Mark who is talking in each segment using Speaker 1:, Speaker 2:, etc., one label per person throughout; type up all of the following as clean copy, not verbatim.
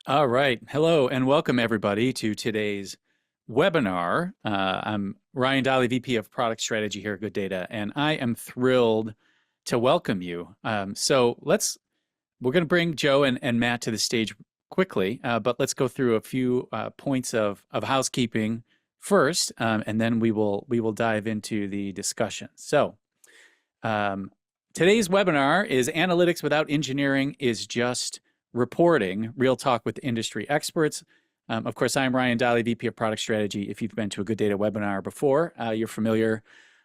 Speaker 1: All right. Hello and welcome everybody to today's webinar. I'm Ryan Dolley, VP of Product Strategy here at GoodData, and I am thrilled to welcome you. We're going to bring Joe and Matt to the stage quickly, but let's go through a few points of housekeeping first, and then we will dive into the discussion. Um, Today's webinar is Analytics Without Engineering is Just Reporting, Real Talk with Industry Experts. Of course, I'm Ryan Dolley, VP of Product Strategy. If you've been to a GoodData webinar before, you're familiar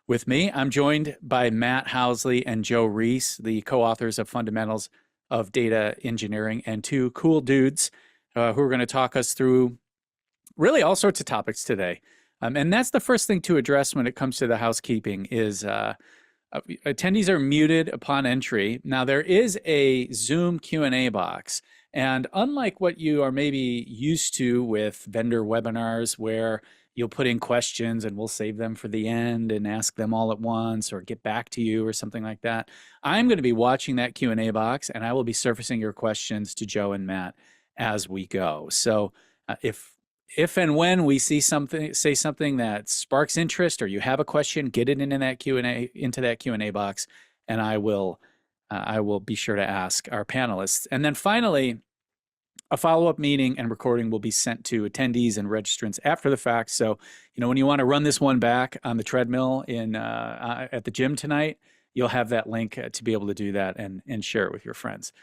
Speaker 1: with me. I'm joined by Matt Housley and Joe Reis, the co-authors of Fundamentals of Data Engineering, and two cool dudes who are going to talk us through really all sorts of topics today. And that's the first thing to address when it comes to the housekeeping is attendees are muted upon entry. Now there is a Zoom Q&A box, and unlike what you are maybe used to with vendor webinars where you'll put in questions and we'll save them for the end and ask them all at once or get back to you or something like that, I'm going to be watching that Q&A box and I will be surfacing your questions to Joe and Matt as we go. So if and when we say something that sparks interest or you have a question, get it into that Q&A box, and I will be sure to ask our panelists. And then finally, a follow-up meeting and recording will be sent to attendees and registrants after the fact. So, when you want to run this one back on the treadmill at the gym tonight, you'll have that link to be able to do that and share it with your friends.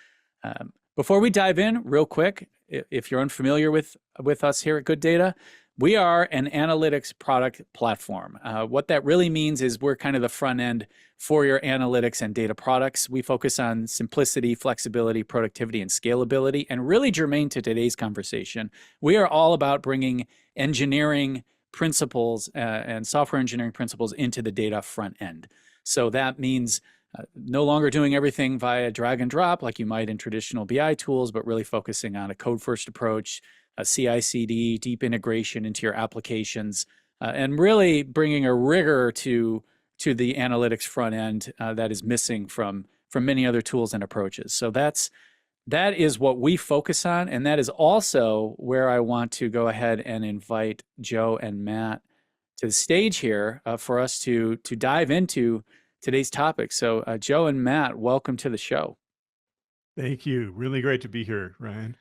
Speaker 1: Before we dive in, real quick, if you're unfamiliar with us here at GoodData, we are an analytics product platform. What that really means is we're kind of the front end for your analytics and data products. We focus on simplicity, flexibility, productivity, and scalability. And really germane to today's conversation, we are all about bringing engineering principles and software engineering principles into the data front end. So that means no longer doing everything via drag and drop like you might in traditional BI tools, but really focusing on a code-first approach, a CI/CD, deep integration into your applications, and really bringing a rigor to the analytics front end that is missing from many other tools and approaches. So that is what we focus on, and that is also where I want to go ahead and invite Joe and Matt to the stage here for us to dive into today's topic. So Joe and Matt, welcome to the show.
Speaker 2: Thank you. Really great to be here, Ryan.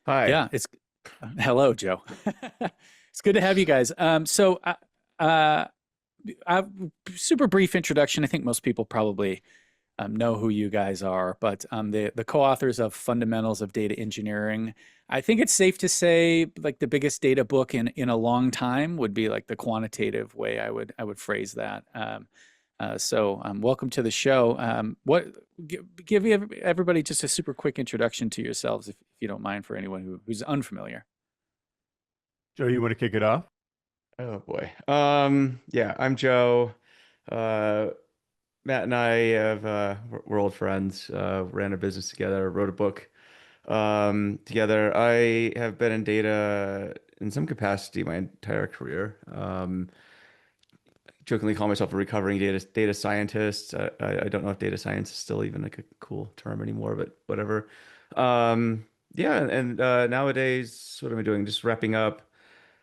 Speaker 3: Hi.
Speaker 1: Yeah, hello, Joe. It's good to have you guys. A super brief introduction. I think most people probably know who you guys are, but the co-authors of Fundamentals of Data Engineering. I think it's safe to say like the biggest data book in a long time would be like the quantitative way I would phrase that. Welcome to the show. Give everybody just a super quick introduction to yourselves, if you don't mind, for anyone who's unfamiliar.
Speaker 2: Joe, you want to kick it off?
Speaker 3: Oh boy. Yeah, I'm Joe. Uh, Matt and I we're old friends. Ran a business together, wrote a book together. I have been in data in some capacity my entire career. Jokingly call myself a recovering data scientist. I don't know if data science is still even like a cool term anymore, but whatever. Yeah, and nowadays, what am I doing? Just wrapping up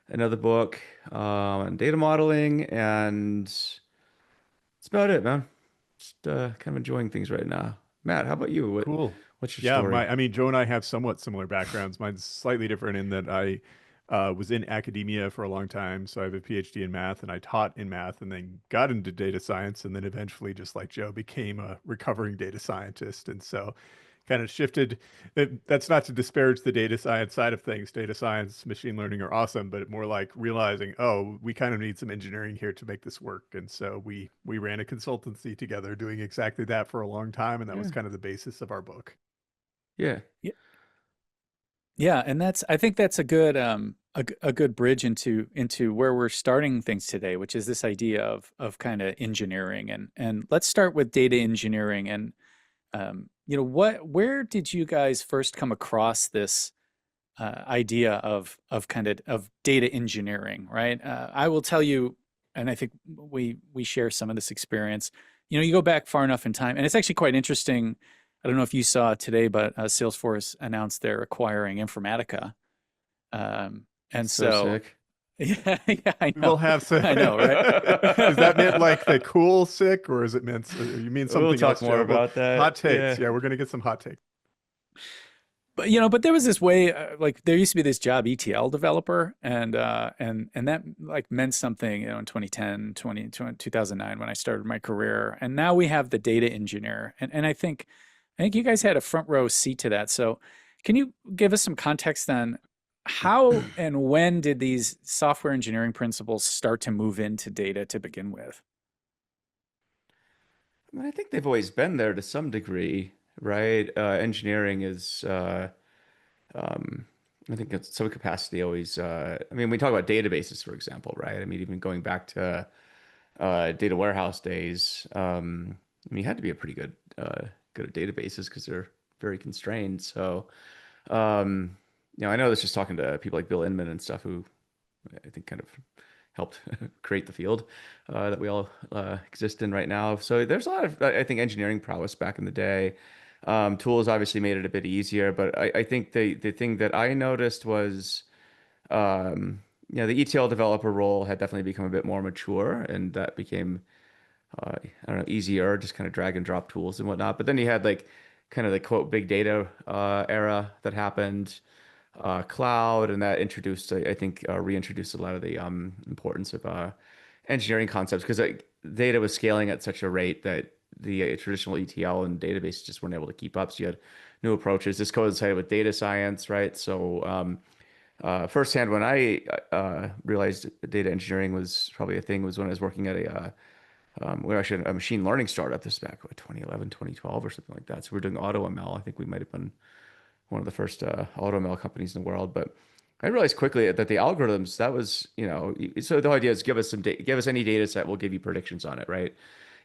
Speaker 3: another book on data modeling, and that's about it, man. Just kind of enjoying things right now. Matt, how about you?
Speaker 2: Cool.
Speaker 3: What's your
Speaker 2: Yeah,
Speaker 3: story?
Speaker 2: Joe and I have somewhat similar backgrounds. Mine's slightly different in that I was in academia for a long time. So I have a PhD in math and I taught in math and then got into data science and then eventually, just like Joe, became a recovering data scientist. And so kind of shifted. That's not to disparage the data science side of things. Data science, machine learning are awesome, but more like realizing, oh, we kind of need some engineering here to make this work. And so we ran a consultancy together doing exactly that for a long time, and that was
Speaker 3: Yeah.
Speaker 2: kind of the basis of our book.
Speaker 3: Yeah.
Speaker 1: Yeah, yeah, and I think that's a good a good bridge into where we're starting things today, which is this idea of kind of engineering, and let's start with data engineering. And where did you guys first come across this idea of kind of data engineering, right? I will tell you, and I think we share some of this experience. You go back far enough in time, and it's actually quite interesting. I don't know if you saw it today, but Salesforce announced they're acquiring Informatica. And
Speaker 3: So
Speaker 1: so,
Speaker 3: sick.
Speaker 1: yeah, yeah, I
Speaker 2: We will
Speaker 1: know,
Speaker 2: have some.
Speaker 1: I know, right?
Speaker 2: Is that meant like the cool sick, or is it meant you mean
Speaker 3: We'll
Speaker 2: something
Speaker 3: talk
Speaker 2: else,
Speaker 3: more
Speaker 2: Joe? Well,
Speaker 3: about
Speaker 2: hot
Speaker 3: that.
Speaker 2: takes.
Speaker 3: Yeah.
Speaker 2: Yeah, we're gonna get some hot takes.
Speaker 1: But but there was this way, like there used to be this job ETL developer, and that like meant something, in 2010, 2009 when I started my career. And now we have the data engineer, and I think you guys had a front row seat to that. So can you give us some context on how and when did these software engineering principles start to move into data to begin with?
Speaker 3: I mean, I think they've always been there to some degree, right? Engineering is, um, I think in some capacity always, I mean, we talk about databases, for example, right? I mean, even going back to data warehouse days, I mean, you had to be a pretty good at databases because they're very constrained. So, um, I know this just talking to people like Bill Inman and stuff who I think kind of helped create the field that we all exist in right now. So there's a lot of, I think, engineering prowess back in the day. Tools obviously made it a bit easier, but I think the thing that I noticed was, the ETL developer role had definitely become a bit more mature, and that became, I don't know, easier, just kind of drag and drop tools and whatnot. But then you had like kind of the quote big data era that happened, cloud, and that introduced, I think, reintroduced a lot of the importance of engineering concepts because data was scaling at such a rate that the traditional ETL and databases just weren't able to keep up. So you had new approaches. This coincided with data science, right? So firsthand, when I realized data engineering was probably a thing, was when I was working at we're actually a machine learning startup. This is back, what, 2011, 2012 or something like that. So we're doing auto ML. I think we might have been one of the first AutoML companies in the world. But I realized quickly that the algorithms, that was, so the idea is give us any data set, we'll give you predictions on it, right?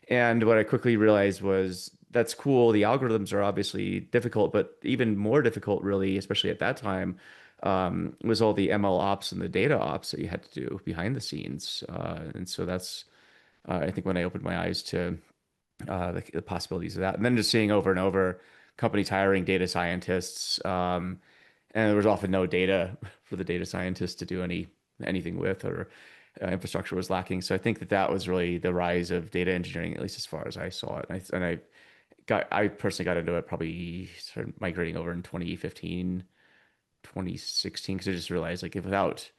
Speaker 3: And what I quickly realized was that's cool. The algorithms are obviously difficult, but even more difficult, really, especially at that time, was all the ML ops and the data ops that you had to do behind the scenes. And so that's, I think, when I opened my eyes to the possibilities of that. And then just seeing over and over companies hiring data scientists, and there was often no data for the data scientists to do anything with, or infrastructure was lacking. So I think that was really the rise of data engineering, at least as far as I saw it. I personally got into it, probably started migrating over in 2015, 2016, because I just realized, like, if without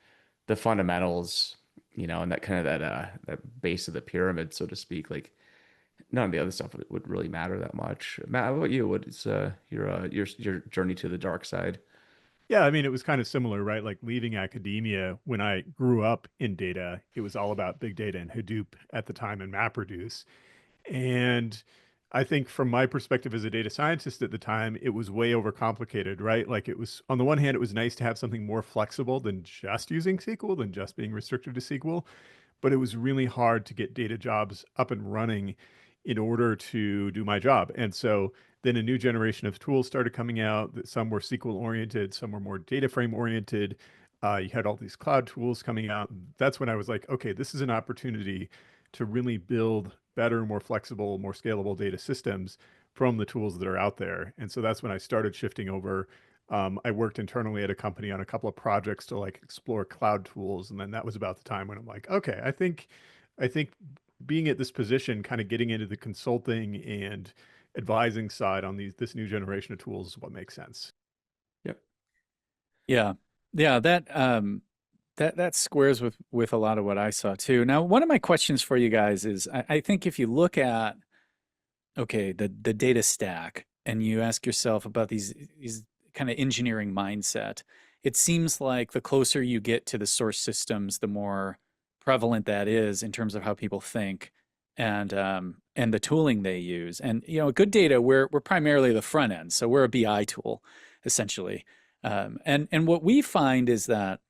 Speaker 3: the fundamentals, and that kind of that base of the pyramid, so to speak, like none of the other stuff would really matter that much. Matt, how about you? What is your journey to the dark side?
Speaker 2: Yeah, I mean, it was kind of similar, right? Like leaving academia, when I grew up in data, it was all about big data and Hadoop at the time and MapReduce. And I think from my perspective as a data scientist at the time, it was way overcomplicated, right? Like it was, on the one hand, it was nice to have something more flexible than just using SQL, than just being restricted to SQL, but it was really hard to get data jobs up and running in order to do my job. And so then a new generation of tools started coming out that some were SQL oriented, some were more data frame oriented. You had all these cloud tools coming out. That's when I was like, okay, this is an opportunity to really build better, more flexible, more scalable data systems from the tools that are out there. And so that's when I started shifting over. I worked internally at a company on a couple of projects to like explore cloud tools. And then that was about the time when I'm like, okay, I think being at this position, kind of getting into the consulting and advising side on this new generation of tools is what makes sense.
Speaker 3: Yep.
Speaker 1: Yeah, yeah, that squares with a lot of what I saw too. Now, one of my questions for you guys is, I think if you look at, okay, the data stack, and you ask yourself about these kind of engineering mindset, it seems like the closer you get to the source systems, the more prevalent that is in terms of how people think, and the tooling they use. And good data, we're primarily the front end, so we're a BI tool essentially. And what we find is that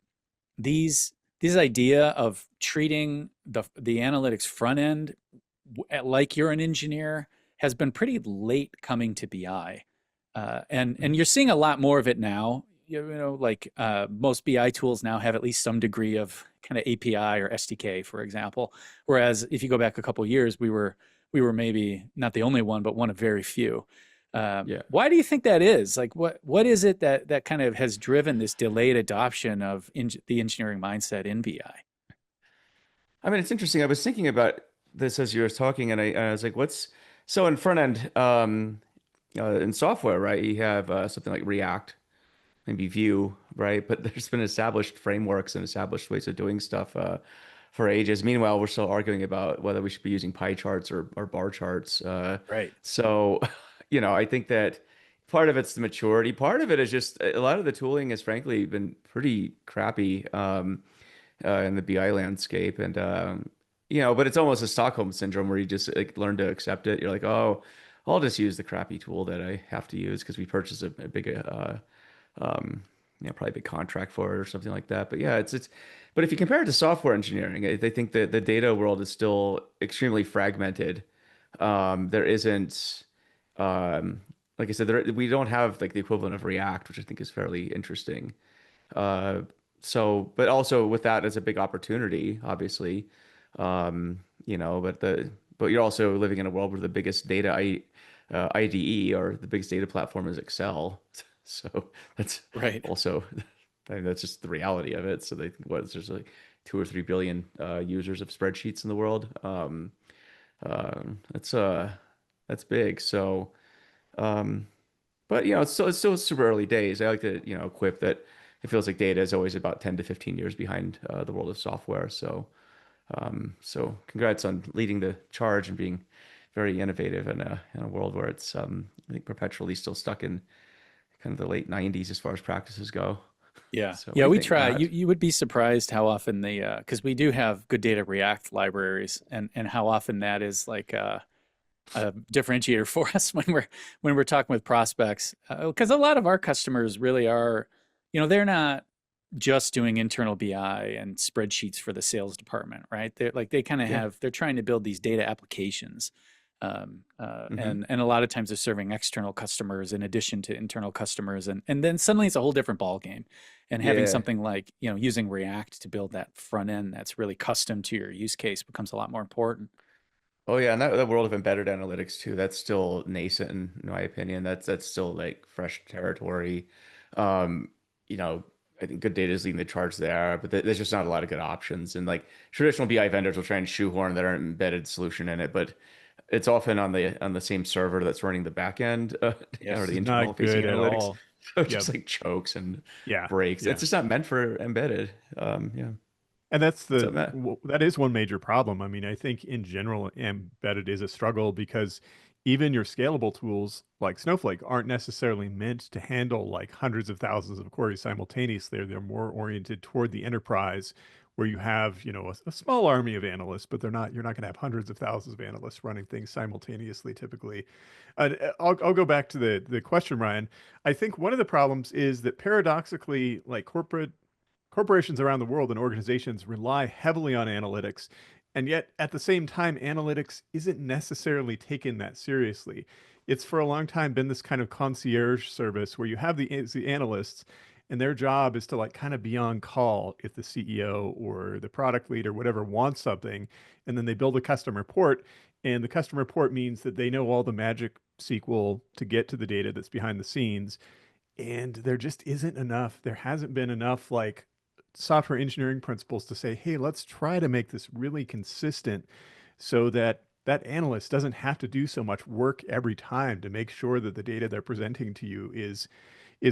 Speaker 1: these this idea of treating the analytics front end like you're an engineer has been pretty late coming to BI, and
Speaker 3: Mhm.
Speaker 1: you're seeing a lot more of it now. Like most BI tools now have at least some degree of kind of API or SDK, for example. Whereas if you go back a couple years, we were maybe not the only one, but one of very few.
Speaker 3: Yeah.
Speaker 1: Why do you think that is? Like, what is it that kind of has driven this delayed adoption of the engineering mindset in BI?
Speaker 3: I mean, it's interesting. I was thinking about this as you were talking, and I was like, what's so in front end in software, right? You have something like React, maybe Vue, right? But there's been established frameworks and established ways of doing stuff for ages. Meanwhile, we're still arguing about whether we should be using pie charts or bar charts.
Speaker 1: Right.
Speaker 3: So, I think that part of it's the maturity. Part of it is just a lot of the tooling has frankly been pretty crappy in the BI landscape, and but it's almost a Stockholm syndrome where you just like learn to accept it. You're like, oh, I'll just use the crappy tool that I have to use because we purchased a big um, probably a big contract for it or something like that. But yeah, but if you compare it to software engineering, I think that the data world is still extremely fragmented. There isn't, like I said, we don't have like the equivalent of React, which I think is fairly interesting. Uh, but also with that as a big opportunity, obviously, but you're also living in a world where the biggest IDE or the biggest data platform is Excel. So that's
Speaker 1: Right.
Speaker 3: also, I mean, that's just the reality of it. So there's like 2 or 3 billion users of spreadsheets in the world. That's that's big. So, um, but it's still super early days. I like to quip that it feels like data is always about 10 to 15 years behind the world of software. So congrats on leading the charge and being very innovative in a world where it's I think perpetually still stuck in kind of the late 90s as far as practices go.
Speaker 1: Yeah.
Speaker 3: So what
Speaker 1: Yeah,
Speaker 3: do you
Speaker 1: we
Speaker 3: think,
Speaker 1: try.
Speaker 3: Matt?
Speaker 1: You would be surprised how often because we do have good data React libraries, and how often that is like a differentiator for us when we're talking with prospects. Because a lot of our customers really are, they're not just doing internal BI and spreadsheets for the sales department, right? They're like they kind of
Speaker 3: Yeah.
Speaker 1: they're trying to build these data applications,
Speaker 3: Hmm.
Speaker 1: and a lot of times they're serving external customers in addition to internal customers, and then suddenly it's a whole different ball game. And having
Speaker 3: Yeah.
Speaker 1: something like using React to build that front end that's really custom to your use case becomes a lot more important.
Speaker 3: Oh yeah, and that world of embedded analytics too, that's still nascent in my opinion. That's still like fresh territory. Um, you know, I think good data is leading the charge there, but there's just not a lot of good options. And like traditional BI vendors will try and shoehorn their embedded solution in it, but it's often on the same server that's running the back end or
Speaker 2: This
Speaker 3: the
Speaker 2: is
Speaker 3: internal
Speaker 2: not
Speaker 3: facing
Speaker 2: good at
Speaker 3: analytics.
Speaker 2: all.
Speaker 3: So it
Speaker 2: Yep.
Speaker 3: just like chokes and
Speaker 2: Yeah.
Speaker 3: breaks. It's
Speaker 2: Yeah.
Speaker 3: just not meant for embedded. Yeah.
Speaker 2: And
Speaker 3: So Matt.
Speaker 2: that is one major problem. I mean, I think in general, embedded is a struggle because even your scalable tools like Snowflake aren't necessarily meant to handle like hundreds of thousands of queries simultaneously. They're more oriented toward the enterprise where you have, a small army of analysts, but you're not going to have hundreds of thousands of analysts running things simultaneously typically. I'll go back to the question, Ryan. I think one of the problems is that paradoxically, like corporations around the world and organizations rely heavily on analytics. And yet, at the same time, analytics isn't necessarily taken that seriously. It's for a long time been this kind of concierge service where you have the analysts, and their job is to like kind of be on call if the CEO or the product lead or whatever wants something. And then they build a custom report. And the custom report means that they know all the magic SQL to get to the data that's behind the scenes, and there just isn't enough. There hasn't been enough like software engineering principles to say, hey, let's try to make this really consistent so that that analyst doesn't have to do so much work every time to make sure that the data they're presenting to you is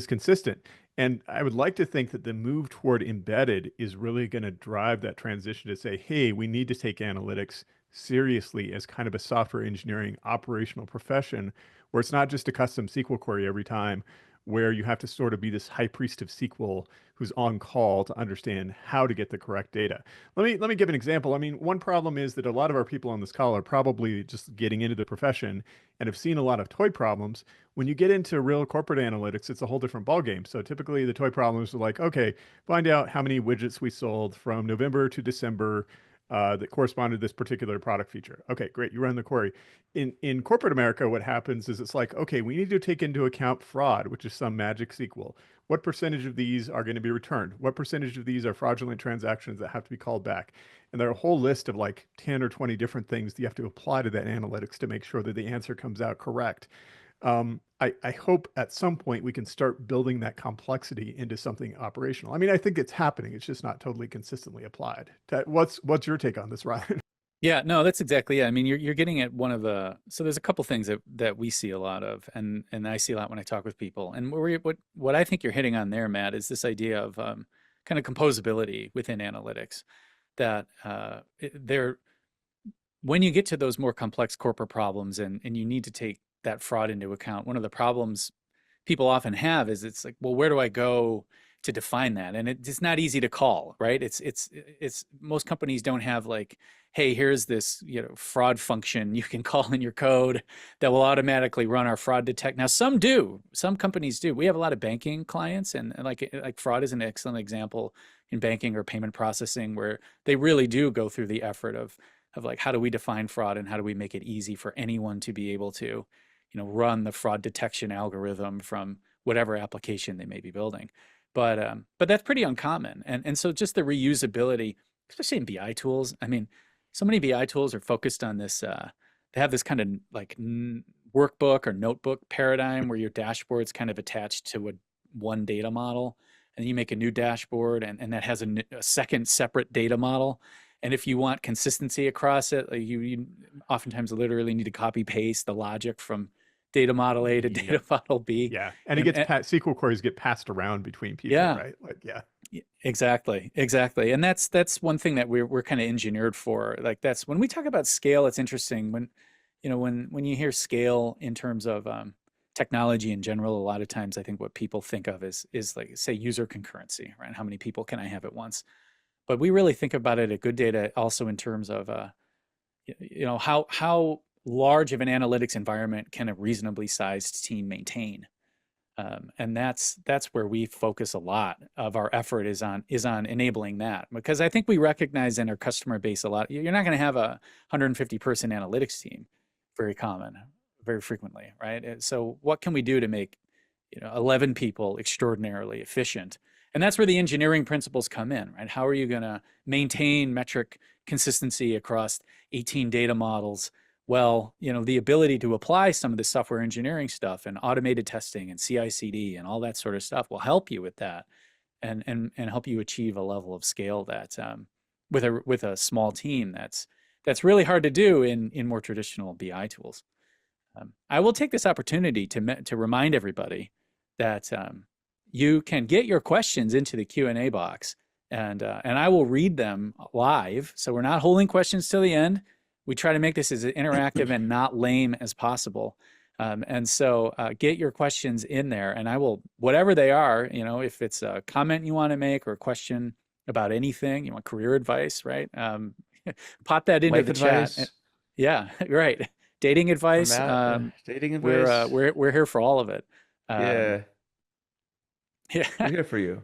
Speaker 2: consistent. And I would like to think that the move toward embedded is really going to drive that transition to say, hey, we need to take analytics seriously as kind of a software engineering operational profession where it's not just a custom SQL query every time, where you have to sort of be this high priest of SQL who's on call to understand how to get the correct data. Let me give an example. I mean, one problem is that a lot of our people on this call are probably just getting into the profession and have seen a lot of toy problems. When you get into real corporate analytics, it's a whole different ballgame. So typically the toy problems are like, okay, find out how many widgets we sold from November to December that corresponded to this particular product feature. Okay, great. You run the query. In corporate America, what happens is it's like, okay, we need to take into account fraud, which is some magic SQL. What percentage of these are going to be returned? What percentage of these are fraudulent transactions that have to be called back? And there are a whole list of like 10 or 20 different things that you have to apply to that analytics to make sure that the answer comes out correct. I hope at some point we can start building that complexity into something operational. I mean, I think it's happening. It's just not totally consistently applied. What's your take on this, Ryan?
Speaker 1: Yeah, no, that's exactly it. I mean, you're getting at one of the so there's a couple things that we see a lot of, and I see a lot when I talk with people. And what I think you're hitting on there, Matt, is this idea of kind of composability within analytics. That there, when you get to those more complex corporate problems, and you need to take that fraud into account, one of the problems people often have is it's like, well, where do I go to define that? And it's not easy to call, right? It's most companies don't have like, hey, here's this, fraud function you can call in your code that will automatically run our fraud detect. Now, some do, some companies do. We have a lot of banking clients, and like fraud is an excellent example in banking or payment processing where they really do go through the effort of like, how do we define fraud and how do we make it easy for anyone to be able to run the fraud detection algorithm from whatever application they may be building. But that's pretty uncommon. And so just the reusability, especially in BI tools. I mean, so many BI tools are focused on this. They have this kind of like workbook or notebook paradigm where your dashboard's kind of attached to one data model, and you make a new dashboard, and that has a second separate data model. And if you want consistency across it, like you oftentimes literally need to copy paste the logic from data model A to data model B.
Speaker 2: Yeah, and it gets SQL queries get passed around between people,
Speaker 1: yeah,
Speaker 2: right? Like, yeah,
Speaker 1: exactly. And that's one thing that we're kind of engineered for. Like that's when we talk about scale, it's interesting when when you hear scale in terms of technology in general. A lot of times, I think what people think of is like, say, user concurrency, right? How many people can I have at once? But we really think about it at GoodData also in terms of how large of an analytics environment can a reasonably sized team maintain. And that's where we focus a lot of our effort is on enabling that, because I think we recognize in our customer base a lot. You're not going to have a 150 person analytics team very frequently, right? So what can we do to make 11 people extraordinarily efficient? And that's where the engineering principles come in, right? How are you going to maintain metric consistency across 18 data models? Well, the ability to apply some of the software engineering stuff and automated testing and CI/CD and all that sort of stuff will help you with that, and help you achieve a level of scale that with a small team that's really hard to do in more traditional BI tools. I will take this opportunity to remind everybody that you can get your questions into the Q&A box, and I will read them live. So we're not holding questions till the end. We try to make this as interactive and not lame as possible. And so get your questions in there, and I will, whatever they are, if it's a comment you want to make or a question about anything, you want career advice, right? Pop that into
Speaker 3: Life
Speaker 1: the
Speaker 3: advice.
Speaker 1: chat. Yeah, right. Dating advice.
Speaker 3: Dating advice.
Speaker 1: We're here for all of it.
Speaker 3: Yeah.
Speaker 1: Yeah.
Speaker 3: We're here for you.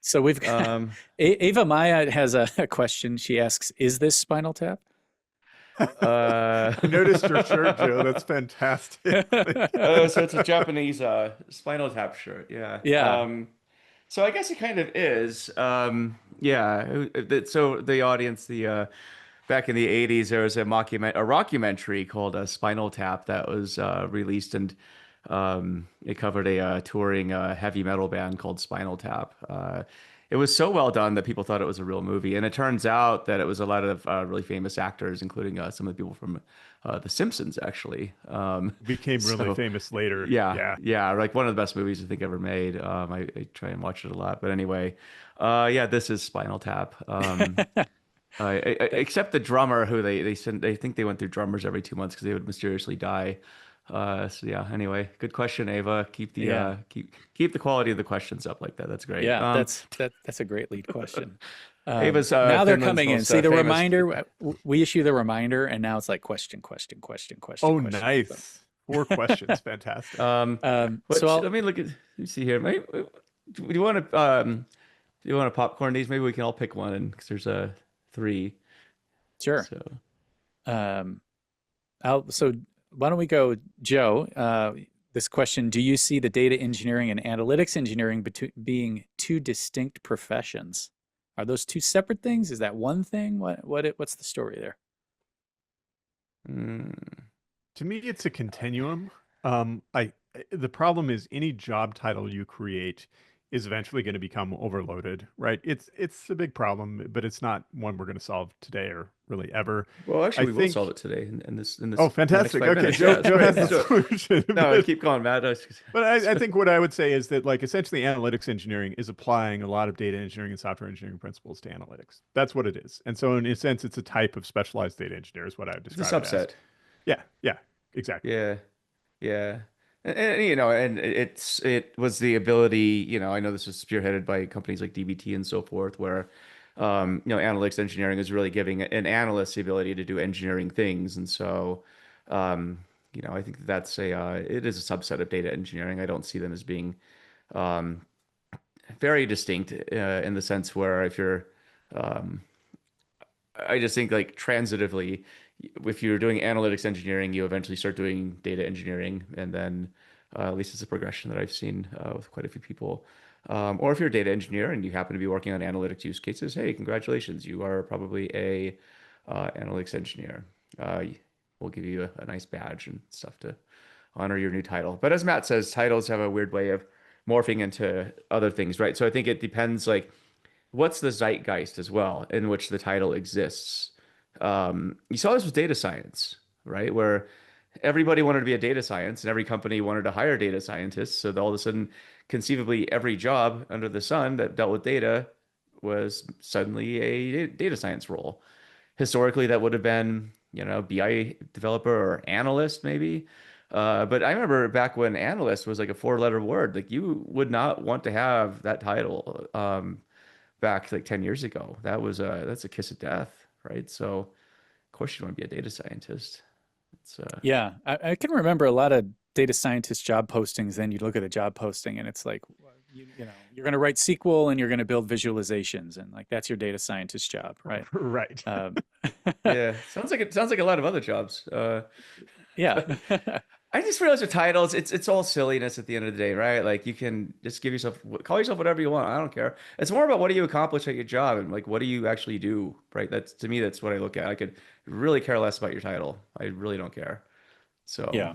Speaker 1: So we've got Ava Maya has a question. She asks, "Is this Spinal Tap?"
Speaker 2: I noticed your shirt, Joe. That's fantastic.
Speaker 3: Oh, so it's a Japanese Spinal Tap shirt. Yeah.
Speaker 1: Yeah.
Speaker 3: So I guess it kind of is. Yeah. So the audience, back in the 80s, there was a rockumentary called Spinal Tap that was released, and it covered a touring heavy metal band called Spinal Tap. It was so well done that people thought it was a real movie, and it turns out that it was a lot of really famous actors, including some of the people from The Simpsons, actually.
Speaker 2: Became really famous later.
Speaker 3: Yeah, like one of the best movies I think ever made. I try and watch it a lot, but anyway, yeah, this is Spinal Tap. Except the drummer, who they think they went through drummers every 2 months because they would mysteriously die. So yeah. Anyway, good question, Ava. Keep the keep the quality of the questions up like that. That's great.
Speaker 1: Yeah, that's a great lead question.
Speaker 3: Ava's
Speaker 1: now they're
Speaker 3: Finland's
Speaker 1: coming in.
Speaker 3: most,
Speaker 1: See the
Speaker 3: famous.
Speaker 1: reminder. We issue the reminder, and now it's like question.
Speaker 2: Oh, nice. 4 questions. Fantastic.
Speaker 1: So
Speaker 3: let me look at. Let me see here. Do you want to popcorn these? Maybe we can all pick one, because there's 3.
Speaker 1: Sure.
Speaker 3: So.
Speaker 1: So why don't we go, Joe? This question: do you see the data engineering and analytics engineering being two distinct professions? Are those two separate things? Is that one thing? What's the story there?
Speaker 2: To me, it's a continuum. I the problem is any job title you create is eventually going to become overloaded, right? It's a big problem, but it's not one we're going to solve today or really ever.
Speaker 3: Well,
Speaker 2: I
Speaker 3: actually, we will solve
Speaker 2: think.
Speaker 3: it today in this in
Speaker 2: Oh,
Speaker 3: this in the next
Speaker 2: fantastic.
Speaker 3: five
Speaker 2: Okay,
Speaker 3: minutes.
Speaker 2: Joe
Speaker 3: Yeah, that's
Speaker 2: Joe
Speaker 3: right.
Speaker 2: has the solution.
Speaker 3: No, keep going, Matt.
Speaker 2: But I think what I would say is that like essentially analytics engineering is applying a lot of data engineering and software engineering principles to analytics. That's what it is. And so in a sense, it's a type of specialized data engineer is what I would
Speaker 3: It's a
Speaker 2: describe it as.
Speaker 3: subset.
Speaker 2: Yeah, yeah, exactly.
Speaker 3: Yeah. Yeah. You know, and it was the ability, you know, I know this was spearheaded by companies like DBT and so forth, where you know, analytics engineering is really giving an analyst the ability to do engineering things. And so um, you know, I think that's it is a subset of data engineering. I don't see them as being um very distinct in the sense where if you're um I just think like transitively, if you're doing analytics engineering, you eventually start doing data engineering, and then at least it's a progression that I've seen with quite a few people. Or if you're a data engineer and you happen to be working on analytics use cases, hey, congratulations, you are probably a analytics engineer. Uh, we'll give you a nice badge and stuff to honor your new title. But as Matt says, titles have a weird way of morphing into other things, right? So I think it depends like what's the zeitgeist as well in which the title exists. You saw this with data science, right? Where everybody wanted to be a data science and every company wanted to hire data scientists. So all of a sudden, conceivably, every job under the sun that dealt with data was suddenly a data science role. Historically, that would have been, you know, BI developer or analyst maybe. But I remember back when analyst was like a four-letter word, like you would not want to have that title. Back like 10 years ago. That's a kiss of death, right? So of course you want to be a data scientist. It's
Speaker 1: Yeah, I can remember a lot of data scientist job postings. Then you look at a job posting and it's like, well, you know, you're going to write SQL and you're going to build visualizations, and like that's your data scientist job, right?
Speaker 2: Right.
Speaker 1: Um,
Speaker 3: yeah, sounds like a lot of other jobs.
Speaker 1: yeah,
Speaker 3: But I just realized with titles, it's all silliness at the end of the day, right? Like you can just give yourself call yourself whatever you want. I don't care. It's more about what do you accomplish at your job and like what do you actually do, right? That's to me, that's what I look at. I could really care less about your title. I really don't care. So
Speaker 1: yeah,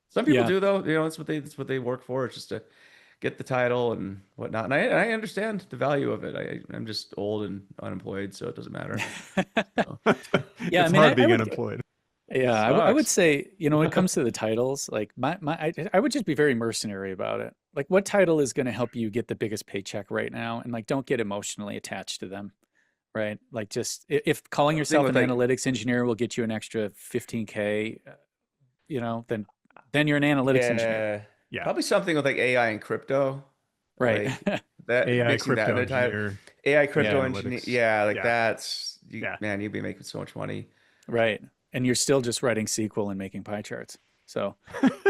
Speaker 3: some people
Speaker 1: yeah,
Speaker 3: do though. You know, that's what they work for. It's just to get the title and whatnot. And I understand the value of it. I'm just old and unemployed, so it doesn't matter. So,
Speaker 1: yeah. I
Speaker 2: It's
Speaker 1: mean,
Speaker 2: hard
Speaker 1: I
Speaker 2: being
Speaker 1: would.
Speaker 2: unemployed.
Speaker 1: Yeah, I would
Speaker 3: sucks.
Speaker 1: say, you know, when it comes to the titles, like I would just be very mercenary about it. Like, what title is going to help you get the biggest paycheck right now? And like, don't get emotionally attached to them, right? Like, just if calling
Speaker 3: Something
Speaker 1: yourself
Speaker 3: with
Speaker 1: an
Speaker 3: like
Speaker 1: analytics engineer will get you an extra 15K, you know, then you're an analytics engineer,
Speaker 3: yeah,
Speaker 2: Yeah.
Speaker 3: probably something with like AI and crypto,
Speaker 1: right?
Speaker 3: like that
Speaker 2: AI
Speaker 3: mixing that in
Speaker 2: crypto
Speaker 3: their title.
Speaker 2: engineer,
Speaker 3: AI
Speaker 2: data
Speaker 3: crypto
Speaker 1: Yeah,
Speaker 3: engineer.
Speaker 2: analytics.
Speaker 3: Yeah, like
Speaker 2: Yeah.
Speaker 3: that's you
Speaker 2: Yeah.
Speaker 3: man, you'd be making so much money.
Speaker 1: right. And you're still just writing SQL and making pie charts. So,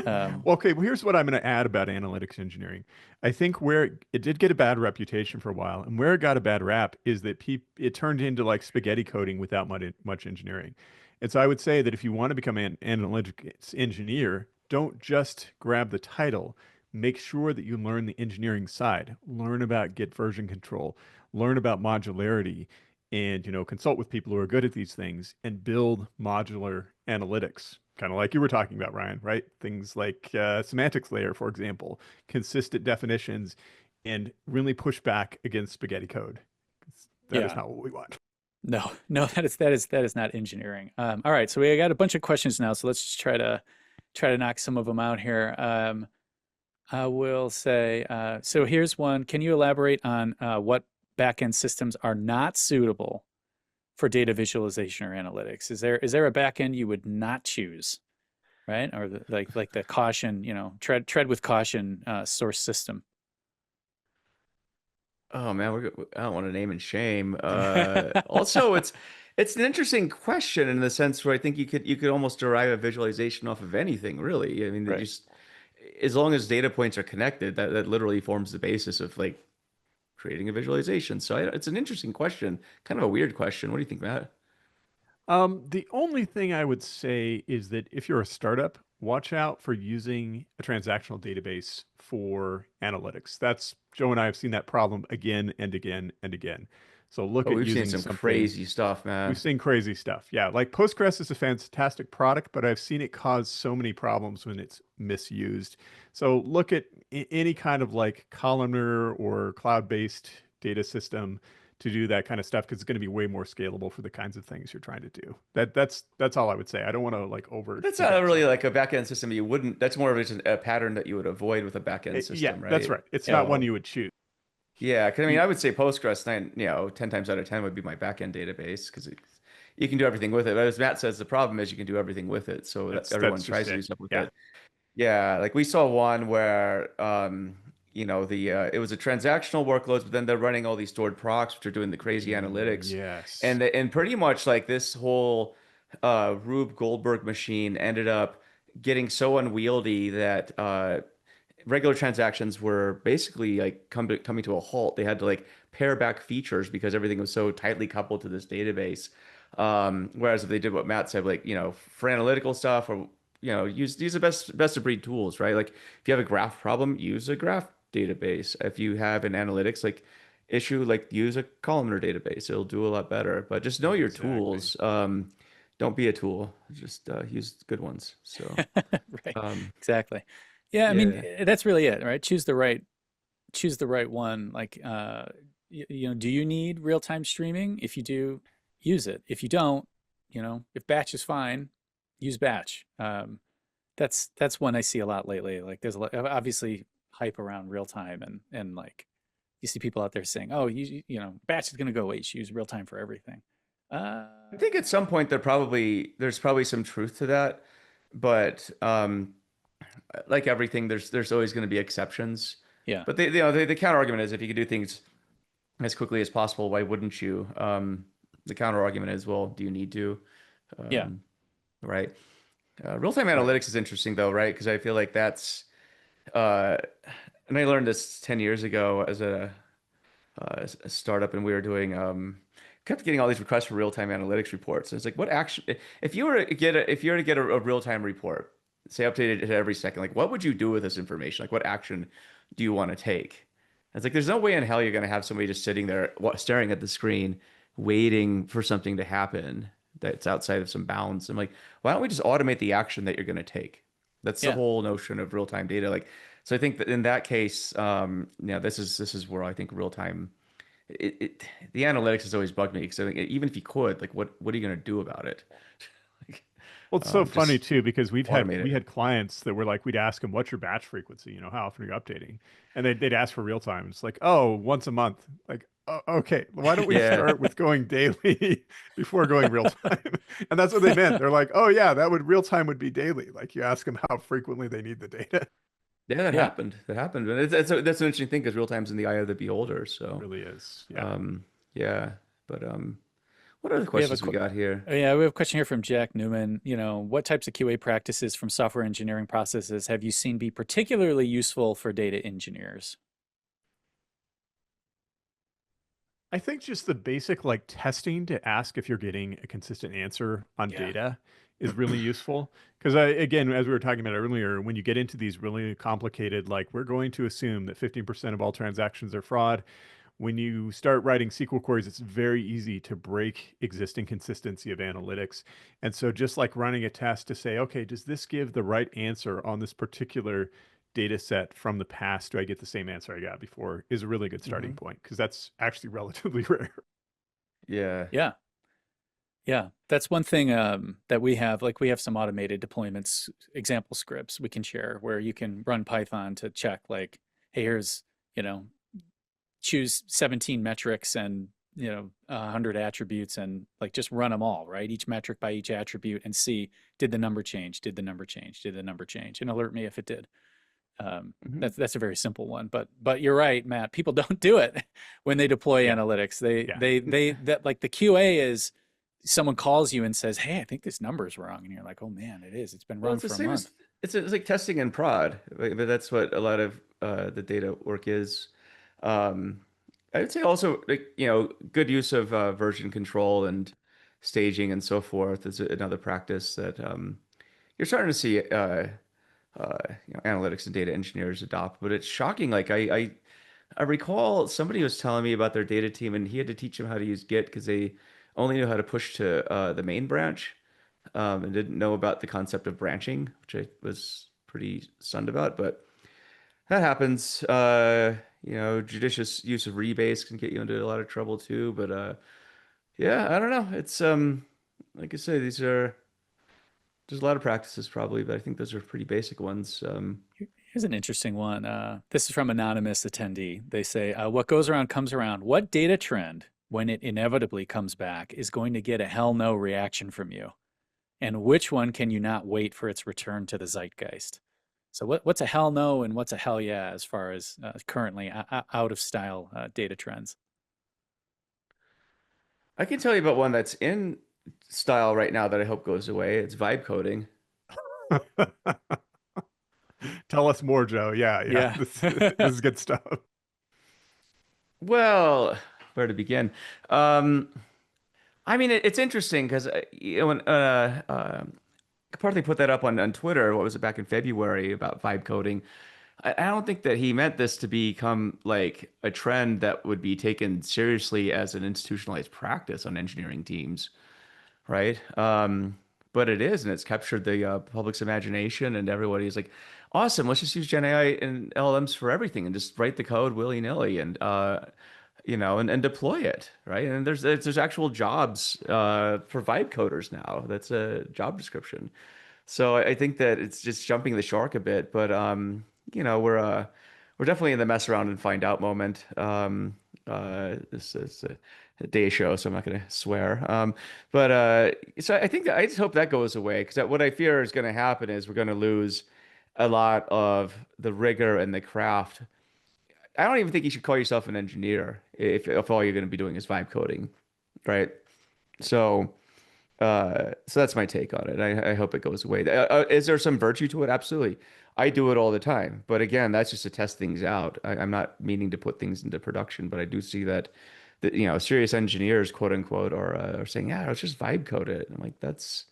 Speaker 1: um,
Speaker 2: Well, okay, well, here's what I'm going to add about analytics engineering. I think where it did get a bad reputation for a while, and where it got a bad rap is that it turned into like spaghetti coding without much engineering. And so I would say that if you want to become an analytics engineer, don't just grab the title. Make sure that you learn the engineering side, learn about Git version control, learn about modularity, and consult with people who are good at these things and build modular analytics, kind of like you were talking about, Ryan, right? Things like semantics layer, for example, consistent definitions, and really push back against spaghetti code. That is
Speaker 1: yeah.
Speaker 2: not what we want.
Speaker 1: No, no, that is not engineering. All right, so we got a bunch of questions now, so let's just try to knock some of them out here. I will say, so here's one. Can you elaborate on what backend systems are not suitable for data visualization or analytics? Is there a backend you would not choose, right? Or like the caution, tread with caution source system.
Speaker 3: Oh man, I don't want to name and shame. Also, it's an interesting question in the sense where I think you could almost derive a visualization off of anything, really. I mean, that
Speaker 1: Right.
Speaker 3: just as long as data points are connected, that literally forms the basis of like creating a visualization. So it's an interesting question, kind of a weird question. What do you think, Matt?
Speaker 2: The only thing I would say is that if you're a startup, watch out for using a transactional database for analytics. That's Joe and I have seen that problem again and again and again. So look
Speaker 3: Oh,
Speaker 2: at
Speaker 3: we've seen
Speaker 2: using
Speaker 3: some
Speaker 2: something.
Speaker 3: crazy stuff,
Speaker 2: We've
Speaker 3: man.
Speaker 2: seen crazy stuff. Yeah, like Postgres is a fantastic product, but I've seen it cause so many problems when it's misused. So look at any kind of like columnar or cloud-based data system to do that kind of stuff because it's going to be way more scalable for the kinds of things you're trying to do. That's all I would say. I don't want to like over
Speaker 3: That's not
Speaker 2: index
Speaker 3: really
Speaker 2: on it.
Speaker 3: like a backend system you wouldn't, that's more of just a pattern that you would avoid with a backend
Speaker 2: Yeah,
Speaker 3: system,
Speaker 2: that's
Speaker 3: right?
Speaker 2: right. It's
Speaker 1: Yeah.
Speaker 2: not one
Speaker 3: So
Speaker 2: you would choose.
Speaker 3: yeah, because I mean,
Speaker 2: You,
Speaker 3: I would say Postgres, 10 times out of 10 would be my backend database because you can do everything with it. But as Matt says, the problem is you can do everything with it. So that everyone
Speaker 2: that's
Speaker 3: tries
Speaker 2: just
Speaker 3: to do
Speaker 2: it.
Speaker 3: stuff with
Speaker 2: Yeah.
Speaker 3: it. Yeah, like we saw one where it was a transactional workloads, but then they're running all these stored procs, which are doing the crazy analytics,
Speaker 2: Yes.
Speaker 3: and pretty much like this whole Rube Goldberg machine ended up getting so unwieldy that regular transactions were basically like coming to a halt. They had to like pare back features because everything was so tightly coupled to this database. Whereas if they did what Matt said, like, for analytical stuff or, use the best of breed tools, right? Like if you have a graph problem, use a graph database. If you have an analytics like issue, like use a columnar database. It'll do a lot better. But just know your
Speaker 2: Exactly.
Speaker 3: tools. Don't be a tool. Just use good ones. So,
Speaker 1: Right.
Speaker 3: um,
Speaker 1: Exactly. Yeah, I mean,
Speaker 3: yeah.
Speaker 1: that's really it, right? Choose the right one. Like, do you need real-time streaming? If you do, use it. If you don't, if batch is fine, use batch. That's one I see a lot lately. Like, there's a lot, obviously hype around real time, and like you see people out there saying, "Oh, batch is going to go away. You should use real time for everything." Uh,
Speaker 3: I think at some point there's probably some truth to that, but like everything, there's always going to be exceptions.
Speaker 1: yeah,
Speaker 3: But the counter argument is if you could do things as quickly as possible, why wouldn't you? The counter argument is, well, do you need to?
Speaker 1: yeah,
Speaker 3: Um, right? Real-time
Speaker 2: Right.
Speaker 3: analytics is interesting though, right? Because I feel like uh, and I learned this 10 years ago as a startup, and we were doing kept getting all these requests for real-time analytics reports. And it's like, what action if you were to get a real-time report, say updated at every second, like what would you do with this information? Like what action do you want to take? And it's like there's no way in hell you're going to have somebody just sitting there staring at the screen, waiting for something to happen that's outside of some bounds. I'm like, why don't we just automate the action that you're going to take? That's the
Speaker 1: yeah,
Speaker 3: whole notion of real-time data. Like, so I think that in that case, this is where I think real-time the analytics has always bugged me because I think even if you could, like, what are you going to do about it? Like,
Speaker 2: Well, it's so funny
Speaker 3: just
Speaker 2: too because
Speaker 3: automate
Speaker 2: we
Speaker 3: it.
Speaker 2: had clients that were like, we'd ask them, "What's your batch frequency? How often are you updating?" And they'd ask for real time. It's like, "Oh, once a month." Like, oh, okay, why don't we
Speaker 3: Yeah,
Speaker 2: start with going daily before going real time? And that's what they meant. They're like, "Oh yeah, that would real time would be daily." Like you ask them how frequently they need the data.
Speaker 3: yeah, that
Speaker 1: yeah.
Speaker 3: happened. That happened, and that's an interesting thing because real time's in the eye of the beholder.
Speaker 2: It
Speaker 3: So,
Speaker 2: really is. Yeah.
Speaker 3: um, yeah, but what other
Speaker 1: We have a
Speaker 3: questions we got here?
Speaker 1: yeah, we have a question here from Jack Newman. What types of QA practices from software engineering processes have you seen be particularly useful for data engineers?
Speaker 2: I think just the basic like testing to ask if you're getting a consistent answer on
Speaker 1: Yeah,
Speaker 2: data is really useful. Because again, as we were talking about earlier, when you get into these really complicated, like we're going to assume that 15% of all transactions are fraud, when you start writing SQL queries, it's very easy to break existing consistency of analytics. And so just like running a test to say, okay, does this give the right answer on this particular data set from the past? Do I get the same answer I got before? Is a really good starting
Speaker 3: Hmm.
Speaker 2: point because that's actually relatively rare.
Speaker 3: Yeah.
Speaker 1: yeah, yeah. That's one thing that we have. Like we have some automated deployments, example scripts we can share where you can run Python to check like, hey, here's, you know, choose 17 metrics and 100 attributes and like just run them all, right? Each metric by each attribute and see, did the number change, did the number change, did the number change, and alert me if it did.
Speaker 3: Hmm.
Speaker 1: That's a very simple one, but you're right, Matt. People don't do it when they deploy
Speaker 2: Yeah.
Speaker 1: analytics. They
Speaker 2: Yeah.
Speaker 1: they they that like the QA is someone calls you and says, hey, I think this number is wrong, and you're like, oh man, it is. It's been
Speaker 3: Well,
Speaker 1: wrong
Speaker 3: it's the
Speaker 1: for a
Speaker 3: same
Speaker 1: month.
Speaker 3: as it's like testing and prod, but that's what a lot of the data work is. Um, I would say also like good use of version control and staging and so forth is another practice that you're starting to see analytics and data engineers adopt. But it's shocking. Like I I recall somebody was telling me about their data team, and he had to teach them how to use Git because they only knew how to push to the main branch, and didn't know about the concept of branching, which I was pretty stunned about. But that happens. Judicious use of rebase can get you into a lot of trouble too. But yeah, I don't know. It's like I say, there's a lot of practices probably, but I think those are pretty basic ones.
Speaker 1: Here's an interesting one. This is from anonymous attendee. They say, "What goes around comes around. What data trend, when it inevitably comes back, is going to get a hell no reaction from you? And which one can you not wait for its return to the zeitgeist?" So what's a hell no and what's a hell yeah as far as currently out of style data trends?
Speaker 3: I can tell you about one that's in style right now that I hope goes away. It's vibe coding.
Speaker 2: Tell us more, Joe. Yeah, yeah.
Speaker 1: Yeah.
Speaker 2: This is good stuff.
Speaker 3: Well, where to begin? Um, I mean, it's interesting because when partly put that up on Twitter. What was it back in February about vibe coding? I don't think that he meant this to become like a trend that would be taken seriously as an institutionalized practice on engineering teams, right? But it is, and it's captured the public's imagination, and everybody's like, "Awesome! Let's just use Gen AI and LLMs for everything, and just write the code willy-nilly, and and deploy it, right?" And there's actual jobs for vibe coders now. That's a job description. So I think that it's just jumping the shark a bit, but we're definitely in the mess around and find out moment. This is a day show, so I'm not going to swear. But so I think that I just hope that goes away because what I fear is going to happen is we're going to lose a lot of the rigor and the craft. I don't even think you should call yourself an engineer if all you're going to be doing is vibe coding, right? So. So that's my take on it. I hope it goes away. Is there some virtue to it? Absolutely. I do it all the time. But again, that's just to test things out. I'm not meaning to put things into production, but I do see that serious engineers, quote unquote, are saying, yeah, let's just vibe code it. I'm like, that's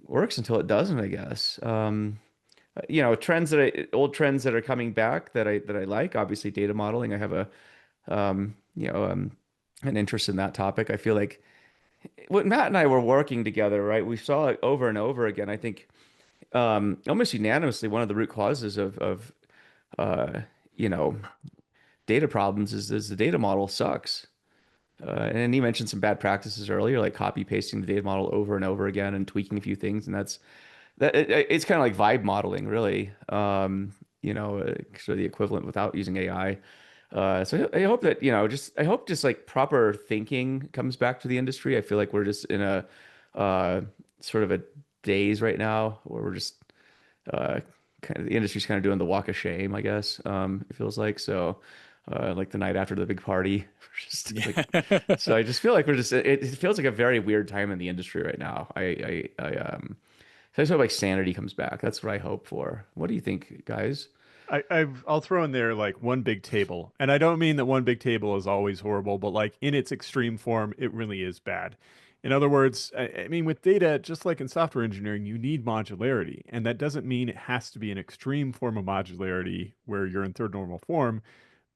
Speaker 3: works until it doesn't, I guess. Old trends that are coming back that I like, obviously data modeling. I have um, you know, um, an interest in that topic. I feel like when Matt and I were working together, right, we saw it over and over again. I think almost unanimously, one of the root causes of uh, you know data problems is the data model sucks. And he mentioned some bad practices earlier, like copy pasting the data model over and over again and tweaking a few things, and it's kind of like vibe modeling, really. Sort of the equivalent without using AI. So I hope that, I hope just like proper thinking comes back to the industry. I feel like we're just in a uh, sort of a daze right now where we're just uh, the industry's kind of doing the walk of shame, I guess. It feels like so. Like the night after the big party, just like,
Speaker 1: Yeah.
Speaker 3: so I just feel like it feels like a very weird time in the industry right now. So I just hope like sanity comes back. That's what I hope for. What do you think, guys?
Speaker 2: I'll throw in there like one big table. And I don't mean that one big table is always horrible, but like in its extreme form, it really is bad. In other words, I mean, with data, just like in software engineering, you need modularity. And that doesn't mean it has to be an extreme form of modularity where you're in third normal form,